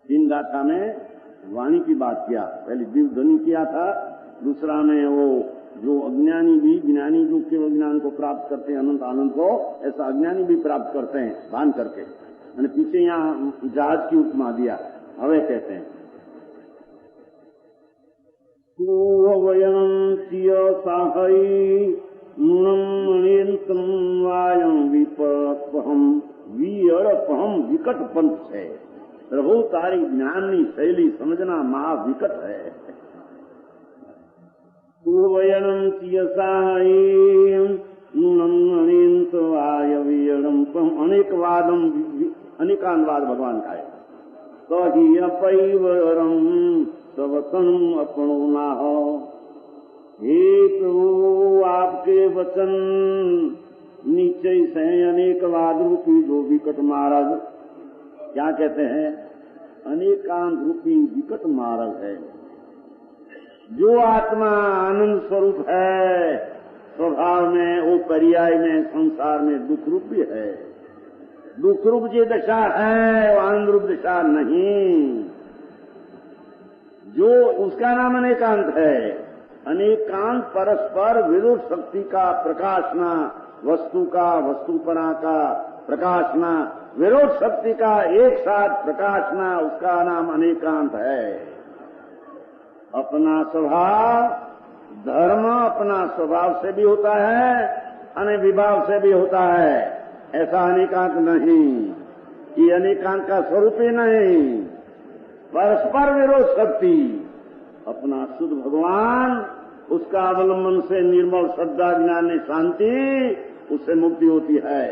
3 गाथा में वाणी की बात किया, पहले दिव्य ध्वनि किया था, दूसरा में वो जो अज्ञानी भी ज्ञानी जो केवल ज्ञान को प्राप्त करते हैं अनंत आनंद को, ऐसा अज्ञानी भी प्राप्त करते हैं भान करके। मैंने पीछे यहाँ जहाज की उपमा दिया। हवे कहते हैं वयंत्य साहई नुणम वायम विपहम वीअड़पहम विकट पंथ है। प्रभु तारी ज्ञाननी शैली समझना महा विकट है। वयंत्य साहई नुणम वाय विअड़पहम अनेकानवाद भगवान का है। तो ही अपैवरम सवतन अपनो ना हो। हे प्रभु आपके वचन निश्चय से अनेकवाद रूपी जो विकट मार्ग, क्या कहते हैं, अनेकांत रूपी विकट मार्ग है। जो आत्मा आनंद स्वरूप है स्वभाव में, वो पर्याय में संसार में दुख रूपी है। दुख रूप जो दशा है वो आनंद रूप दशा नहीं। जो उसका नाम अनेकांत है। अनेकांत परस्पर विरुद्ध शक्ति का प्रकाशना, वस्तु का वस्तुपना का प्रकाशना, विरोध शक्ति का एक साथ प्रकाशना, उसका नाम अनेकांत है। अपना स्वभाव धर्म अपना स्वभाव से भी होता है, अन्य विभाव से भी होता है। ऐसा अनेकांत नहीं, ये अनेकांत का स्वरूप ही नहीं। परस्पर विरोध शक्ति, अपना शुद्ध भगवान, उसका अवलंबन से निर्मल श्रद्धा ज्ञान शांति, उससे मुक्ति होती है।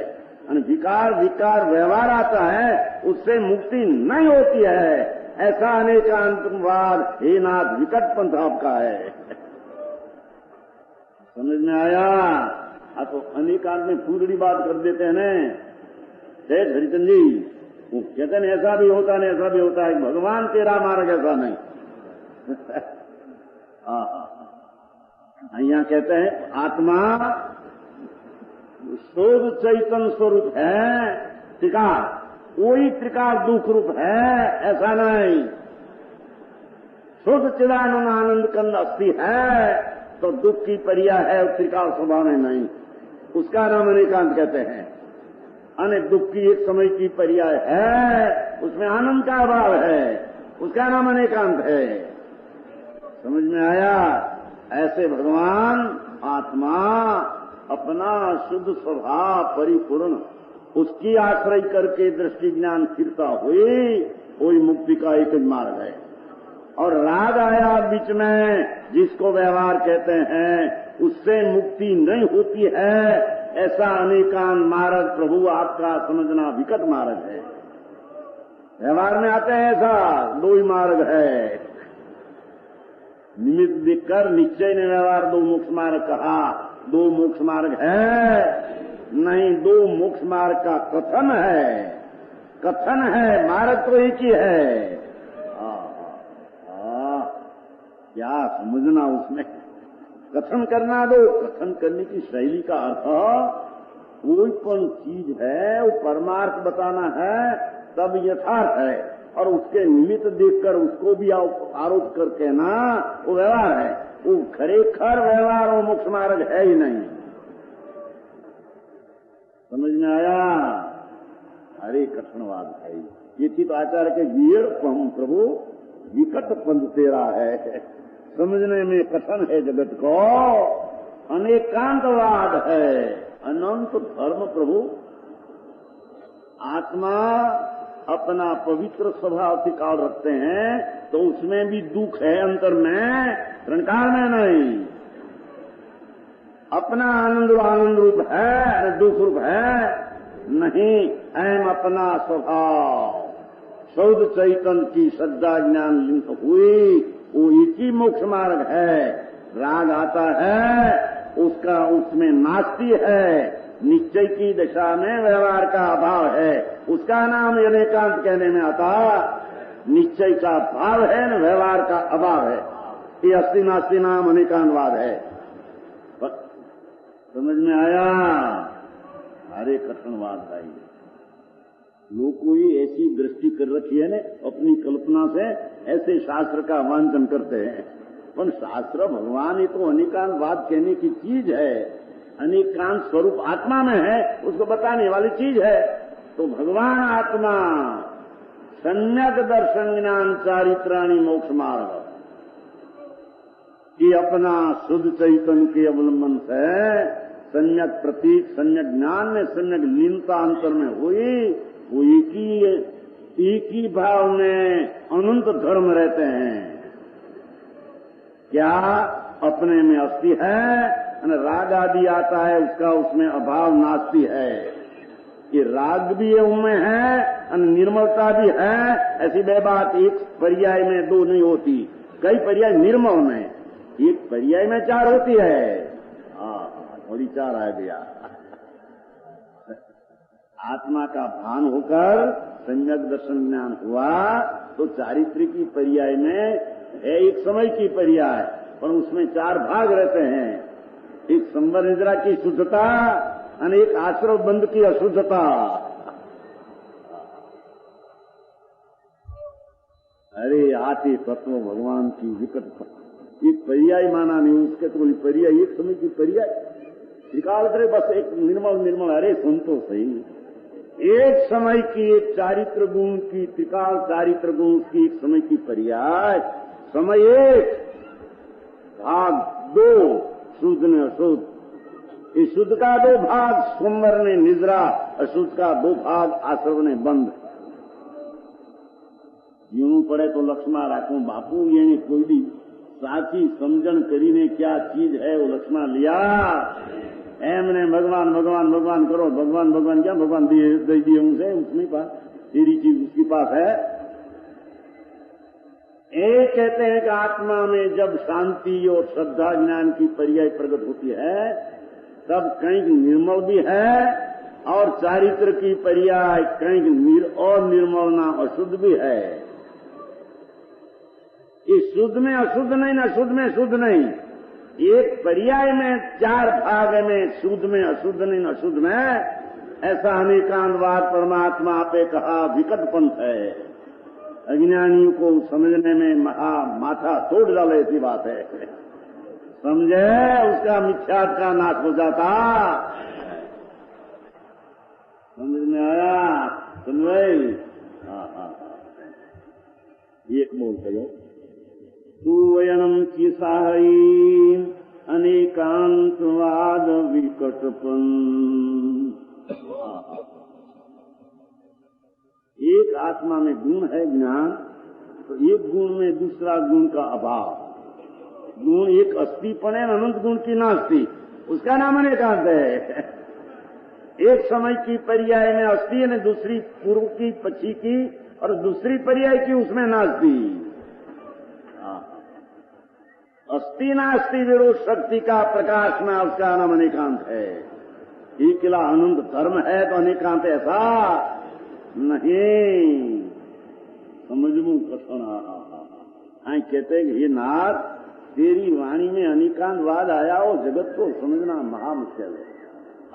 विकार विकार व्यवहार आता है, उससे मुक्ति नहीं होती है। ऐसा अनेकांतवाद हे नाथ विकट पंथ आपका है। समझ में आया? तो अनेकांत में फूलड़ी बात कर देते हैं न सेठ हरिचंद जी, वो कहते हैं ऐसा भी होता नहीं ऐसा भी होता है, भगवान तेरा मार्ग ऐसा नहीं। यहाँ कहते हैं आत्मा शोध चैतन्य स्वरूप है, त्रिकाल, कोई त्रिकाल दुख रूप है ऐसा नहीं। शुद्ध चिदानंद आनंद कंद अस्थि है तो दुख की पर्याय है, त्रिकाल स्वभाव में नहीं। उसका नाम अनेकांत कहते हैं। अनेक दुख की एक समय की पर्याय है, उसमें आनंद का अभाव है, उसका नाम अनेकांत है। समझ में आया? ऐसे भगवान आत्मा अपना शुद्ध स्वभाव परिपूर्ण, उसकी आश्रय करके दृष्टि ज्ञान स्थिरता हुई, वही मुक्ति का एक मार्ग है। और राग आया बीच में, जिसको व्यवहार कहते हैं, उससे मुक्ति नहीं होती है। ऐसा अनेकांत मार्ग प्रभु आपका समझना विकट मार्ग है। व्यवहार में आते हैं ऐसा दो ही मार्ग है। निमित्त देखकर निश्चय ने व्यवहार दो मोक्ष मार्ग कहा। दो मोक्ष मार्ग है नहीं, दो मोक्ष मार्ग का कथन है। कथन है, मार्ग तो एक ही है। क्या समझना उसमें, कथन करना दो। कथन करने की शैली का अर्थ कोई पण चीज है वो परमार्थ बताना है तब यथार्थ है, और उसके निमित्त देखकर उसको भी आरोप करके ना वो व्यवहार है। वो खरेखर व्यवहार वो मोक्ष मार्ग है ही नहीं। समझ में आया? अरे कथनवाद है ये थी तो आचार्य के वीर प्रभु विकट पंथ तेरा है। समझने में कथन है जगत को, अनेकांतवाद है, अनंत धर्म प्रभु। आत्मा अपना पवित्र स्वभाव टिकाव रखते हैं तो उसमें भी दुख है अंतर में, रणकाल में नहीं। अपना आनंद रूप है, दुख रूप है नहीं। एम अपना स्वभाव शौध चैतन्य की श्रद्धा ज्ञान लिंक हुई, वो एक ही मोक्ष मार्ग है। राग आता है उसका उसमें नास्ति है, निश्चय की दशा में व्यवहार का अभाव है, उसका नाम अनेकांत कहने में आता। निश्चय का भाव है न व्यवहार का अभाव है, ये अस्थि नास्ति नाम अनेकांतवाद है। समझ में आया? अरे कथनवाद भाई, लोग कोई ऐसी दृष्टि कर रखी है ने अपनी कल्पना से ऐसे शास्त्र का वांचन करते हैं, पर शास्त्र भगवान ये तो अनेकांतवाद कहने की चीज है, अनेकांत स्वरूप आत्मा में है, उसको बताने वाली चीज है। तो भगवान आत्मा सम्यक दर्शन ज्ञान चारित्राणी मोक्ष मार्ग, कि अपना शुद्ध चैतन्य के अवलंबन से सम्यक प्रतीक सम्यक ज्ञान में सम्यक लीनता अंतर में हुई, वो एक ही भाव में अनंत धर्म रहते हैं। क्या अपने में अस्थि है, राग आदि आता है उसका उसमें अभाव नास्ति है। ये राग भी उनमें है, निर्मलता भी है। ऐसी बे बात एक पर्याय में दो नहीं होती, कई पर्याय निर्मल में, एक पर्याय में चार होती है। थोड़ी चार आ गया। आत्मा का भान होकर सम्यक दर्शन ज्ञान हुआ तो चारित्रिक की पर्याय में है एक समय की पर्याय, पर उसमें चार भाग रहते हैं। एक संवर निद्रा की शुद्धता और एक आश्रव बंध की अशुद्धता। अरे आते तत्व भगवान की विकटता, एक पर्याय माना नहीं, उसके तो पर्याय एक समय की पर्याय निकाल करे बस एक निर्मल निर्मल। अरे सुन तो सही, एक समय की एक चारित्र गुण की त्रिकाल चारित्र गुण की एक समय की पर्याय, समय एक भाग दो शुद्ध ने अशुद्ध। इस शुद्ध का दो भाग सोमवार ने निद्रा, अशुद्ध का दो भाग आश्रव ने बंद। यूं पड़े तो लक्ष्मा राखू बापू, ये कोई भी साची समझण करीने क्या चीज है वो लक्ष्मा लिया। एमने भगवान भगवान भगवान करो, भगवान भगवान क्या भगवान दे दिए उनसे, उसमें पास तेरी चीज उसके पास है। एक कहते हैं कि आत्मा में जब शांति और श्रद्धा ज्ञान की पर्याय प्रकट होती है तब कहीं निर्मल भी है, और चारित्र की पर्याय कहीं और निर्मलना अशुद्ध भी है। इस शुद्ध में अशुद्ध नहीं, अशुद्ध में शुद्ध नहीं, एक पर्याय में चार भाग में शुद्ध में अशुद्ध नहीं अशुद्ध में, ऐसा अनेकांतवाद परमात्मा आपे कहा विकट पंथ है। अज्ञानियों को समझने में माथा तोड़ डाले ऐसी बात है। समझे उसका मिथ्यात्व का नाश हो जाता। समझ में आया? सुन भाई, एक बोल करो सुवयनम की साहई अनेकांतवाद विकटपन। एक आत्मा में गुण है ज्ञान, तो एक गुण में दूसरा गुण का अभाव। गुण एक अस्थिपन है, अनंत गुण की नास्ति, उसका नाम अनेकांत है। एक समय की पर्याय में अस्थि है, दूसरी पूर्व की पक्षी की, और दूसरी पर्याय की उसमें नास्ति। अस्थि नास्ति विरोध शक्ति का प्रकाश में उसका नाम अनेकांत है। एक किला अनंत धर्म है तो अनेकांत ऐसा नहीं। समझू कथन कहते हैं कि ये नाथ तेरी वाणी में अनेकांतवाद आया हो, जगत को समझना महामुश्किल है।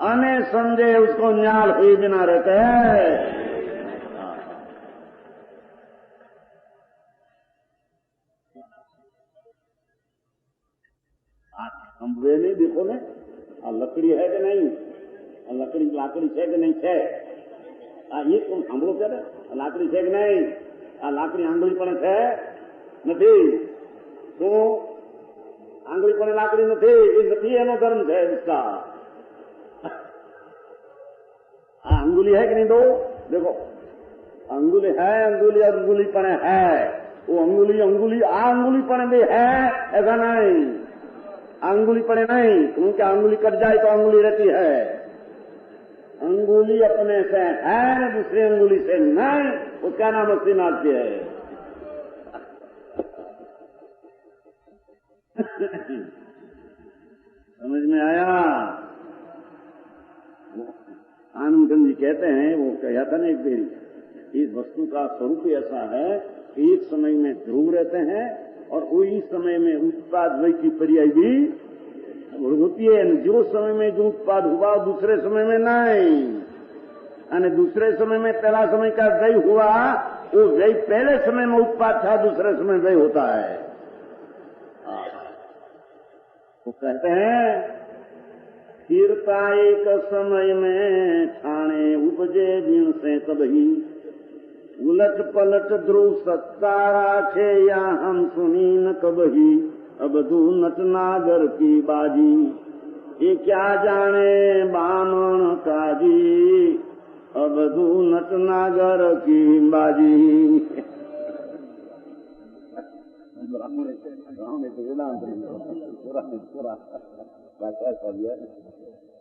अने समझे उसको न्याल हुई बिना रहते हैं। हम वे नहीं देखो ने लकड़ी है कि नहीं, लकड़ी लाकड़ी है कि नहीं है, ये तुम સાંભળો ત્યારે લાકડી છે કે નહીં, લાકડી આંગળી પણ છે નથી, તો આંગળી પણ લાકડી નથી, એ નથી એનો ધર્મ છે उसका। अंगुली है कि नहीं? दो देखो, अंगुली है, अंगुली और अंगुली पण है। वो अंगुली अंगुली अंगुली पण भी है ऐसा नहीं, अंगुली पड़े नहीं, क्योंकि अंगुली कट जाए तो अंगुली रहती है। अंगुली अपने से है न दूसरी अंगुली से नहीं, उसका नाम अस्थिनाट्य है। समझ में आया? आनंदगंज जी कहते हैं, वो कहा था ना एक देरी, इस वस्तु का स्वरूप ऐसा है कि एक समय में ध्रुव रहते हैं और वही समय में उत्पाद वही की पर्याय भी होती है। जो समय में जो उत्पाद हुआ दूसरे समय में नहीं, यानी दूसरे समय में पहला समय का व्यय हुआ, वो व्यय पहले समय में उत्पाद था, दूसरे समय व्यय होता है। वो कहते हैं स्थिरता एक समय में ठाणे उपजे बिन से तबही, उलट पलट ध्रुव सत्ता राखे या हम सुनी न कबही, अब धू नटनागर की बाजी, ये क्या जाने बामण काजी, अब धू नटनागर की बाजी।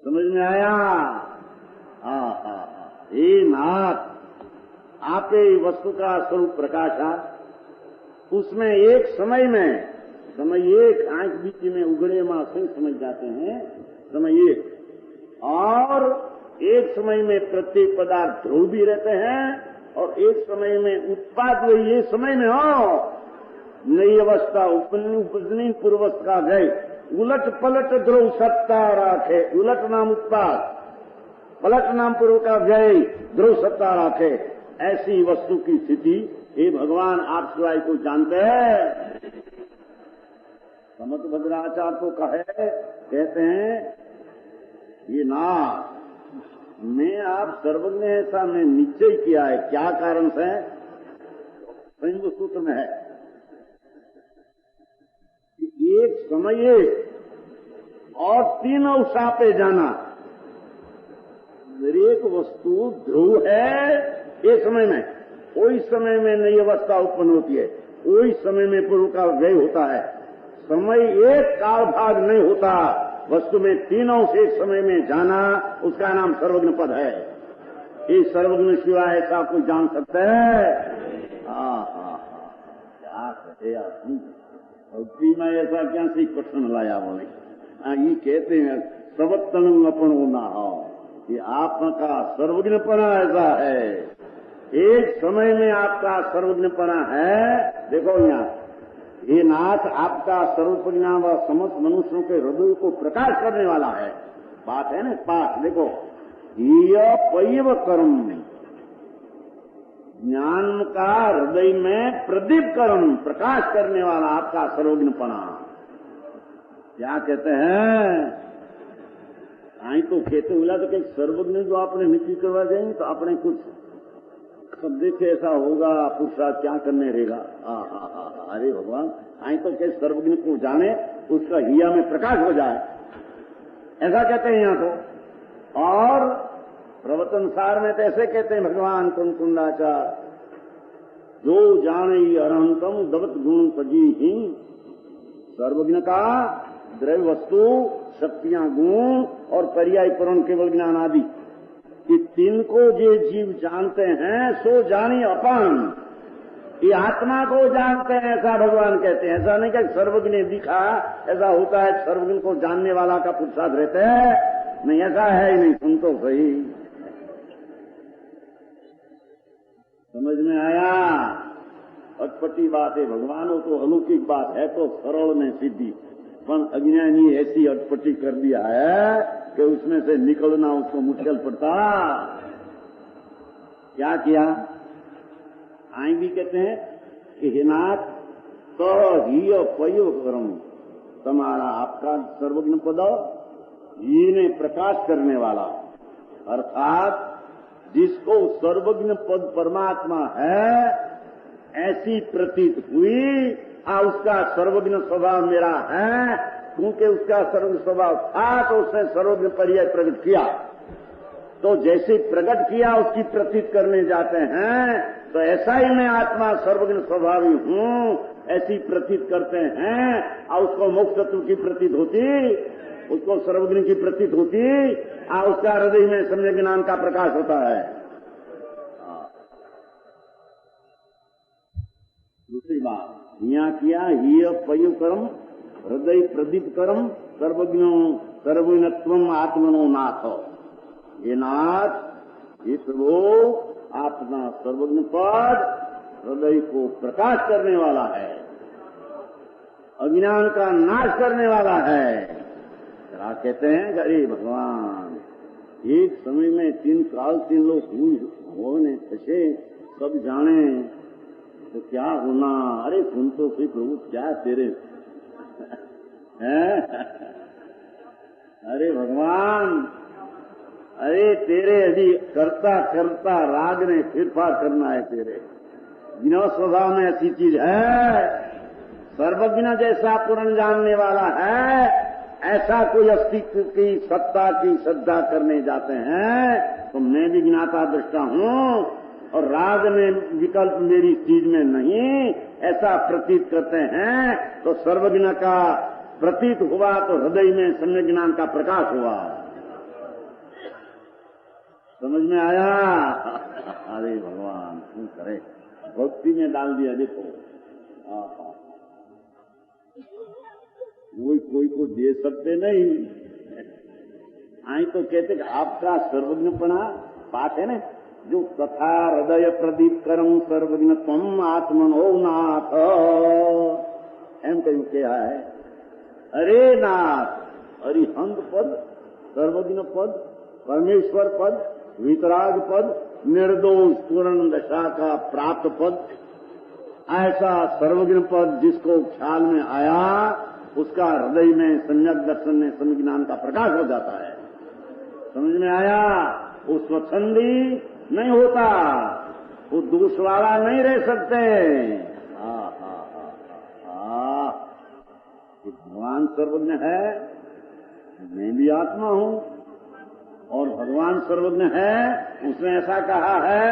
समझ में आया? हे नाथ, आपे वस्तु का स्वरूप प्रकाशा, उसमें एक समय एक आंख बीच में उगड़े मां से समझ जाते हैं, समय एक, और एक समय में प्रत्येक पदार्थ ध्रुव भी रहते हैं, और एक समय में उत्पाद वही ये समय में हो नई अवस्था उपजनी पूर्वस्था गए, उलट पलट ध्रुव सत्ता राखे, उलट नाम उत्पाद, पलट नाम पूर्व का व्यय, ध्रुव सत्ता राखे, ऐसी वस्तु की स्थिति हे भगवान आप सिवाय को जानते हैं। समत भद्राचार्य को कहते हैं ये ना मैं आप सर्वज्ञ ऐसा मैं निश्चय किया है, क्या कारण से? संयुक्त सूत्र में है कि एक समय और तीन अवसा पे जाना, एक वस्तु ध्रुव है एक समय में, कोई समय में नई अवस्था उत्पन्न होती है, कोई समय में पूर्व का व्यय होता है, समय एक काल भाग नहीं होता, वस्तु में तीनों से एक समय में जाना उसका नाम सर्वज्ञ पद है। ये सर्वज्ञ सिवाय ऐसा कोई जान सकता है? क्या कहे आपने भक्ति में ऐसा क्या सी कठिन लाया बोले, ये कहते हैं सबतन अपन ना हो, ये आपका सर्वज्ञपना ऐसा है, एक समय में आपका सर्वज्ञपना है। देखो यहाँ ये नाथ आपका सर्वज्ञा व समस्त मनुष्यों के हृदय को प्रकाश करने वाला है, बात है ना पाठ। देखो ये पैव कर्म, ज्ञान का हृदय में प्रदीप कर्म प्रकाश करने वाला आपका सर्वज्ञपना। क्या कहते हैं? आई तो कहते बोला तो कहीं सर्वज्ञ जो आपने निश्चित करवा देंगे तो आपने कुछ सब देखे ऐसा होगा, पुरुषार्थ क्या करने रहेगा। अरे भगवान, आई तो कहीं सर्वज्ञ को जाने उसका हिया में प्रकाश हो जाए, ऐसा कहते हैं यहाँ तो। और प्रवचन सार में तो ऐसे कहते हैं भगवान कुंकुंडाचार, जो जाने अनंतम दवत गुण सजी ही, सर्वज्ञ का द्रव्य वस्तु शक्तियां गुण और पर्याय पूर्ण केवल ज्ञान आदि, कि तीन को जो जीव जानते हैं सो जानी अपन, ये आत्मा को जानते हैं ऐसा भगवान कहते हैं। ऐसा नहीं कि सर्वज्ञ ने दिखा, ऐसा होता है सर्वज्ञ को जानने वाला का पुरुषार्थ रहते हैं, नहीं ऐसा है ही नहीं। सुन तो सही, समझ में आया? अटपटी बात है भगवान, वो तो अलौकिक बात है तो सरल में सीधी, पर अज्ञानी ऐसी अटपटी कर दिया है कि उसमें से निकलना उसको मुश्किल पड़ता। क्या किया? आई भी कहते हैं कि हिनाथ तो ही पयो कर्म, तुम्हारा आपका सर्वज्ञ पद ही ने प्रकाश करने वाला, अर्थात जिसको सर्वज्ञ पद परमात्मा है ऐसी प्रतीत हुई, उसका सर्वज्ञ स्वभाव मेरा है, क्योंकि उसका सर्वज्ञ स्वभाव था तो उसने सर्वज्ञ पर्याय प्रकट किया, तो जैसे प्रकट किया उसकी प्रतीत करने जाते हैं, तो ऐसा ही मैं आत्मा सर्वज्ञ स्वभावी हूँ ऐसी प्रतीत करते हैं, और उसको मोक्ष तत्व की प्रतीत होती, उसको सर्वज्ञ की प्रतीत होती, उसका हृदय में सम्यक ज्ञान का प्रकाश होता है। दूसरी बात यहाँ किया, ये पयु कर्म हृदय प्रदीप कर्म सर्वज्ञो सर्वज्ञत्वम आत्मनो नाथ, ये नाथ ये प्रभु अपना सर्वज्ञ पद हृदय को प्रकाश करने वाला है, अज्ञान का नाश करने वाला है। क्या कहते हैं? अरे भगवान, एक समय में तीन काल तीन लोग होने ऐसे सब जाने तो क्या होना। अरे सुन तो सही प्रभु, क्या तेरे हैं? अरे भगवान, अरे तेरे यदि करता करता राग ने फिर फार करना है तेरे, बिना स्वभाव में ऐसी चीज है, सर्वज्ञ जैसा पूर्ण जानने वाला है, ऐसा कोई अस्तित्व की सत्ता की श्रद्धा करने जाते हैं तो मैं भी ज्ञाता दृष्टा हूँ और राग में विकल्प मेरी चीज में नहीं, ऐसा प्रतीत करते हैं तो सर्वज्ञ का प्रतीत हुआ तो हृदय में सम्यक ज्ञान का प्रकाश हुआ। समझ में आया? अरे भगवान क्यों करे, भक्ति में डाल दिया। देखो कोई को दे सकते नहीं। आई तो कहते कि आपका सर्वज्ञपना पाठ है ना, जो तथा हृदय प्रदीप करम सर्वज्ञ तम आत्मनो नाथ, एम कहू क्या है? अरे नाथ, अरिहंत पद, सर्वज्ञ पद, परमेश्वर पद, वितराग पद, निर्दोष पूर्ण दशा का प्राप्त पद, ऐसा सर्वज्ञ पद जिसको ख्याल में आया उसका हृदय में सम्यक दर्शन में सम्यक ज्ञान का प्रकाश हो जाता है। समझ में आया? वो स्वच्छंदी नहीं होता, वो दोष वाला नहीं रह सकते। भगवान सर्वज्ञ है, मैं भी आत्मा हूँ, और भगवान सर्वज्ञ है, उसने ऐसा कहा है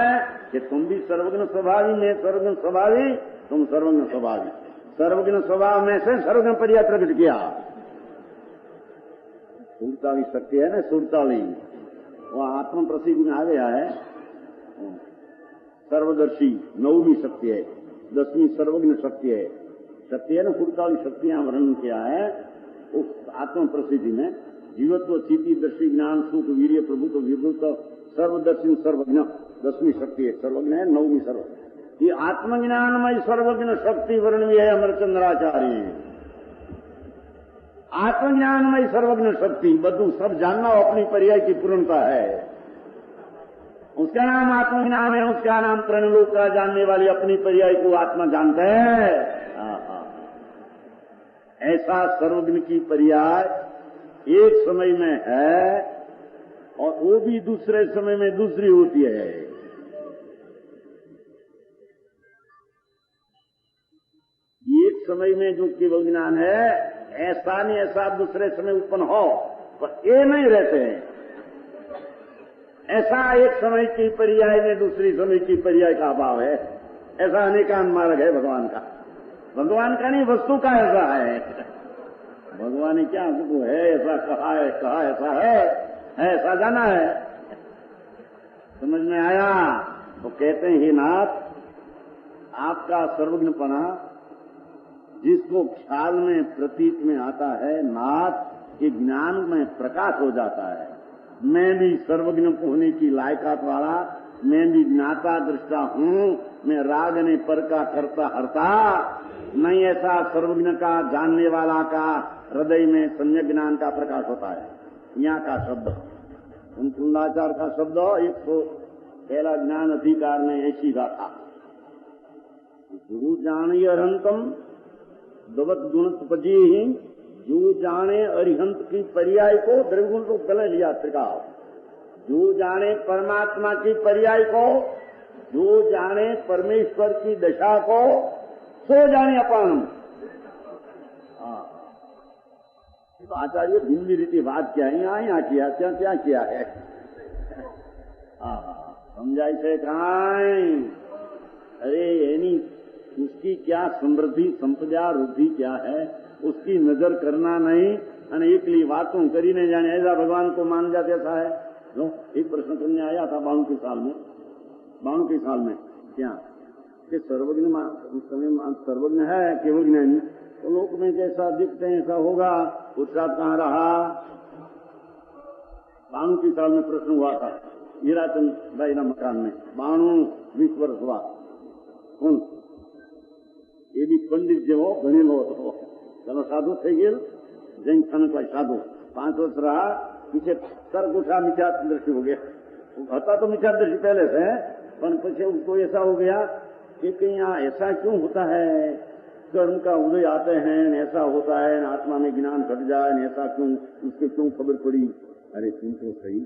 कि तुम भी सर्वज्ञ स्वभावी, मैं सर्वज्ञ स्वभावी, तुम सर्वज्ञ स्वभावी। सर्वज्ञ स्वभाव में से सर्वज्ञ पर्याय प्रकट किया। सुरताली शक्ति है ना, सुरताली, वो आत्म प्रसिद्ध में आ गया है। सर्वदर्शी 9वीं शक्ति है, 10वीं सर्वज्ञ शक्ति है। शक्ति है ना, सुरताली शक्तियां वर्णन किया है उस आत्म प्रसिद्धि में। जीवत्व, चिति, दर्शी, ज्ञान, सुख, वीर्य, प्रभुत्व, विभुत्व, सर्वदर्शी, सर्वज्ञ 10वीं शक्ति है। सर्वज्ञ है 9वीं सर्वज्ञ। ये आत्मज्ञानमय सर्वज्ञ शक्ति वर्णन है अमरचंद्राचार्य। आत्मज्ञानमय सर्वज्ञ शक्ति बधु सब जानना अपनी पर्याय की पूर्णता है। उसका नाम आत्मज्ञान है, उसका नाम प्रणलोक का जानने वाली अपनी पर्याय को आत्मा जानता है। ऐसा सर्वज्ञ की पर्याय एक समय में है और वो भी दूसरे समय में दूसरी होती है। एक समय में जो केवल ज्ञान है ऐसा नहीं ऐसा दूसरे समय उत्पन्न हो, पर ये नहीं रहते हैं। ऐसा एक समय की पर्याय में दूसरी समय की पर्याय का अभाव है। ऐसा अनेकांत मार्ग है भगवान का। भगवान का नहीं, वस्तु का ऐसा है। भगवान ने क्या वो है ऐसा कहा है, कहा ऐसा है ऐसा जाना है। समझ में आया? तो कहते हैं हे नाथ, आपका सर्वज्ञपना जिसको ख्याल में प्रतीत में आता है नाथ, ये ज्ञान में प्रकाश हो जाता है। मैं भी सर्वज्ञ होने की लायकात वाला, मैं भी ज्ञाता दृष्टा हूँ, मैं राग ने पर का करता हरता नहीं। ऐसा सर्वज्ञ का जानने वाला का हृदय में सम्यक ज्ञान का प्रकाश होता है। यहाँ का शब्द कुंडाचार का शब्द 113 ज्ञान अधिकार में ऐसी गाथा, गुरु जाने अरहंतम दवत गुणपजी ही, जो जाने अरिहंत की पर्याय को द्रव्यगुण को गले लिया त्रिकाल, जो जाने परमात्मा की पर्याय को, जो जाने परमेश्वर की दशा को, सो जाने अपन। तो आचार्य भिन्न रीति बात क्या है, यहाँ किया क्या क्या किया है, समझाई से कहा। अरे यानी उसकी क्या समृद्धि संपदा रुद्धि क्या है उसकी नजर करना नहीं, અને એકલી વાતો કરીને જાણે ऐसा भगवान को मान जाते ऐसा है। जो एक प्रश्न करने आया था 92 के साल में क्या कि सर्वज्ञ सर्वज्ञ है केवल ज्ञानी, तो लोक में जैसा दिखते हैं ऐसा होगा। उत्साह कहाँ रहा? 92 साल में प्रश्न हुआ था हीराचंद भाई ना मकान में, 92-20 वर्ष हुआ। એ બી પંડિત જેવો ભણેલો હતો, ચલો સાધુ થઈ ગયેલ, જૈન ખાનક ભાઈ સાધુ 5 વર્ષ रहा, पीछे तर्क उठा, मिथ्या दृष्टि हो गया। था तो मिथ्या दृष्टि पहले से, पर पीछे उसको ऐसा हो गया कि यहाँ ऐसा क्यों होता है, कर्म का उदय आते हैं ऐसा होता है, आत्मा में ज्ञान घट जाए ऐसा क्यों, उसके क्यों खबर पड़ी। अरे तुम तो सही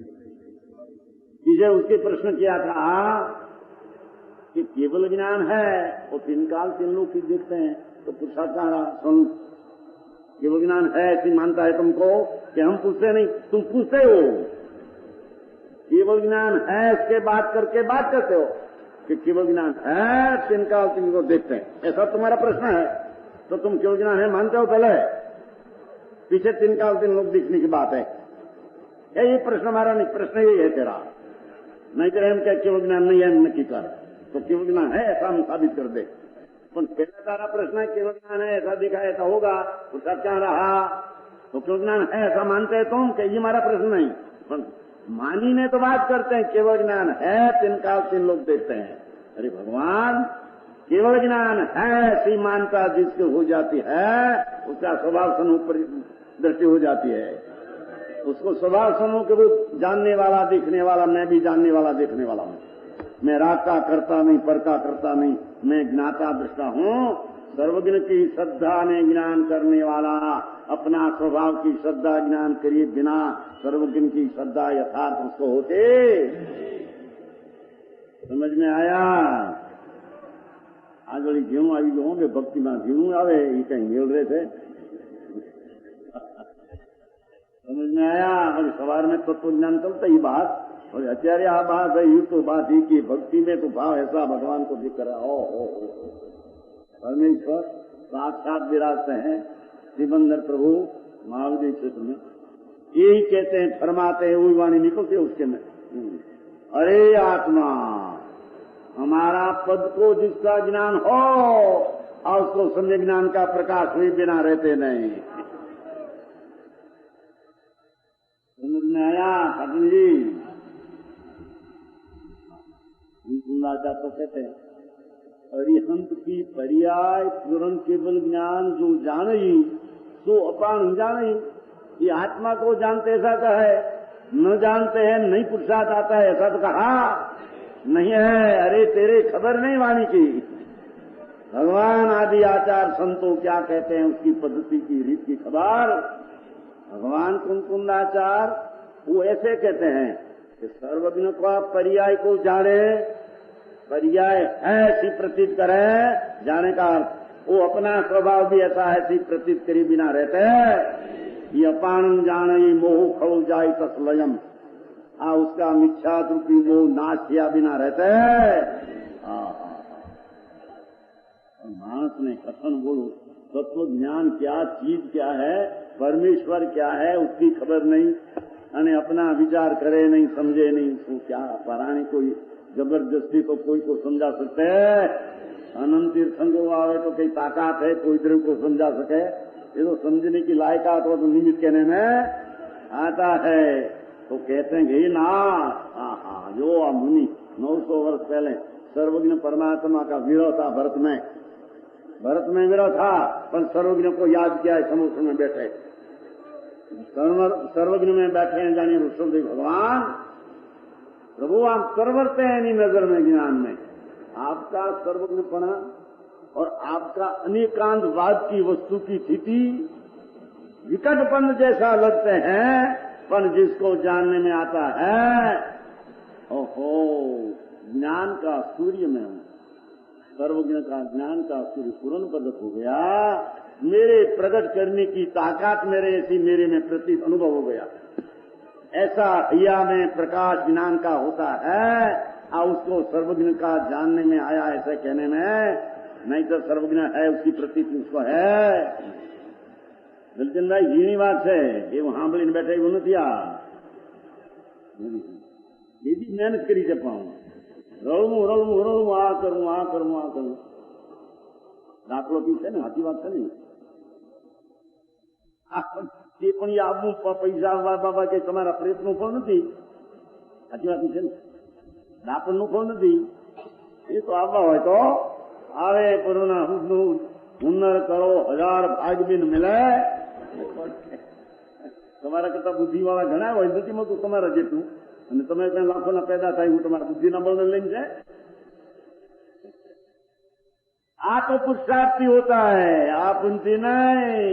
पीछे उसके प्रश्न किया था कि केवल ज्ञान है और 3 काल 3 लोग की देखते हैं, तो पूछा कहा सुन, केवल ज्ञान है ऐसी मानता है तुमको कि हम पूछते नहीं, तुम पूछते हो। केवल ज्ञान है इसके बात करके बात करते हो कि केवल ज्ञान है, तिनका तिनको देखते हैं, ऐसा तुम्हारा प्रश्न है। तो तुम केवल ज्ञान है मानते हो पहले, पीछे तिनका तीन लोग दिखने की बात है। ये प्रश्न हमारा नहीं, प्रश्न यही है तेरा। नहीं तेरे हम क्या केवल ज्ञान नहीं है नक्की कर, तो केवल ज्ञान है ऐसा हम साबित कर दे। पर पहला तारा प्रश्न है केवल ज्ञान है ऐसा दिखा, ऐसा होगा, उसका क्या रहा? तो केवल ज्ञान है ऐसा मानते हैं तुम कि ये हमारा प्रश्न नहीं। पर मानी ने तो बात करते हैं केवल ज्ञान है, तिनका तीन लोग देखते हैं। अरे भगवान, केवल ज्ञान है ऐसी मानता जिसकी हो जाती है, उसका स्वभाव स्वरूप दृष्टि हो जाती है। उसको स्वभाव समूह के वो जानने वाला, देखने वाला, मैं भी जानने वाला, देखने वाला हूँ। मैं राग का करता नहीं, पर का करता नहीं, मैं ज्ञाता दृष्टा हूँ। सर्वज्ञ की श्रद्धा ने ज्ञान करने वाला अपना स्वभाव की श्रद्धा ज्ञान करिए बिना सर्वज्ञ की श्रद्धा यथार्थ उसको होते। समझ में आया? आज वाली जीव आई जो होंगे भक्ति में जीव आवे, ये कहीं मिल रहे थे। समझ में आया? और सवार में तत्व ज्ञान चलता ही बात, और आचार्य आ बात है, यू तो बात ही की भक्ति में तो भाव ऐसा भगवान को दिख रहा हो परमेश्वर साक्षात विराजते हैं सिबंदर प्रभु महावीर क्षेत्र में। यही कहते हैं, फरमाते हैं, वही वाणी निकलते उसके में। अरे आत्मा, हमारा पद को जिसका ज्ञान हो और उसको सम्यक ज्ञान का प्रकाश हुए बिना रहते नहीं। समझ में आया ठाकुर जी? सुनना चाहते कहते हैं, अरिहंत की पर्याय पूर्ण केवल ज्ञान जो जाने सो अपान जाने। ये आत्मा को जानते ऐसा कहे, न जानते हैं नहीं पुरुषार्थ आता है ऐसा तो कहा नहीं है। अरे तेरे खबर नहीं वाणी की। भगवान आदि आचार संतों क्या कहते हैं उसकी पद्धति की रीत की खबर। भगवान कुंकुंदाचार वो ऐसे कहते हैं कि सर्वज्ञ का पर्याय को जाने, पर्याय है ऐसी प्रतीत करे, जाने का वो अपना स्वभाव भी ऐसा ऐसी प्रतीत करी बिना रहते। ये अपान जाने मोह खड़ो जाय तस्लयम, उसका मिथ्या रूपी मोह नाश किया बिना रहते। मानस ने कथन बोलो, तत्व ज्ञान क्या चीज क्या है, परमेश्वर क्या है उसकी खबर नहीं, अने अपना विचार करे नहीं, समझे नहीं, तो क्या पराणी कोई जबरदस्ती तो कोई को समझा सकते है? अनंत तीर्थंको आवे तो कई ताकत है कोई द्रव को समझा सके? ये तो समझने की लायकात हो तो निमित्त कहने में आता है। तो कहते हैं कि ना, जो मुनि 900 वर्ष पहले सर्वज्ञ परमात्मा का विरह था भरत में विरह था, पर सर्वज्ञ को याद किया है समुद्र में बैठे। सर्वज्ञ में बैठे हैं जानिए ऋषभदेव भगवान प्रभु, आप सर्वरते हैं नहीं नजर में ज्ञान में। आपका सर्वज्ञपना और आपका अनेकांतवाद की वस्तु की स्थिति विकटपन जैसा लगते हैं, पर जिसको जानने में आता है, ओहो ज्ञान का सूर्य में हूं, सर्वज्ञ का ज्ञान का सूर्य पूर्ण प्रकट हो गया, मेरे प्रकट करने की ताकत मेरे ऐसी मेरे में प्रतीत अनुभव हो गया। ऐसा हिया में प्रकाश ज्ञान का होता है, और उसको सर्वज्ञ का जानने में आया ऐसे कहने में, नहीं तो सर्वज्ञ है उसकी प्रतीत उसको है। दिलचंद भाई जीनी बात है, ये वहां बोली बैठे वो नहीं ये भी मेहनत करी जब पाऊँ रड़ू आ करूँ दाखलो पीछे ने हाथी बात है नहीं તે પણ આવવું પૈસા બાબા કે તમારા પ્રયત્નનું ફળ નથી, સાચી વાત છે ને, દાપણનું ફળ નથી, એ તો આવવા હોય તો આવે, પરોના હુનર કરો 1000 ભાગ બી મળે। તમારા કરતા બુદ્ધિવાળા ઘણા હોય, નથી મળતું તમારા જેટલું, અને તમે ત્યાં લાખોના પેદા થાય હું તમારા બુદ્ધિના બળને લઈને છે। આ તો પુરુષાર્થી હોતા है, आप उनसे नहीं।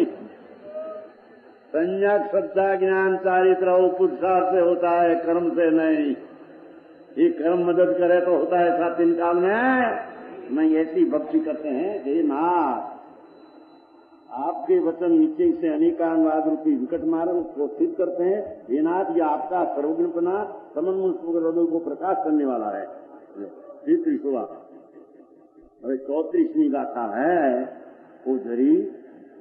संज्ञक श्रद्धा ज्ञान चारित्र पुरुषार्थ से होता है, कर्म से नहीं। ये कर्म मदद करे तो होता है सात दिन काल में, नहीं ऐसी भक्ति करते हैं कि ना आपके वचन नीचे से अनेकांगवाद रूपी विकट मार्ग को सिद्ध करते हैं। हे नाथ, ये आपका सर्वज्ञपना समन हृदय को प्रकाश करने वाला है। श्री त्रिशुभा હવે 34મી गाथा है वो जरी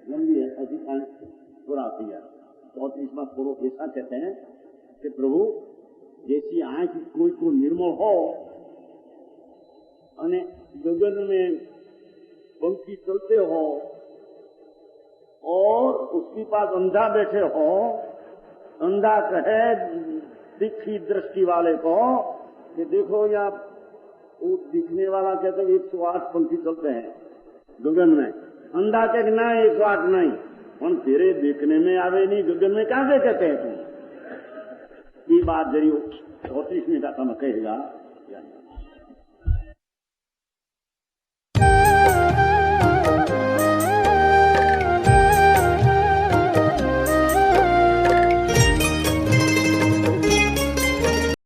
लंबी है, अधिकांश पूरा होती है। 34वां थोड़ो ऐसा कहते हैं कि प्रभु जैसी आंख कोई को निर्मल हो અને गगन में पंखी चलते हो और उसके पास अंधा बैठे हो, अंधा कहे दिखी दृष्टि वाले को कि देखो यहाँ वो दिखने वाला कहते हैं 108 पंखी चलते हैं गगन में, अंधा कहे ना 108 नहीं, पर तेरे देखने में आवे नहीं, गगन में कहाँ से कहते हैं तुम। ये बात जरी 34वीं गाथा में कहेगा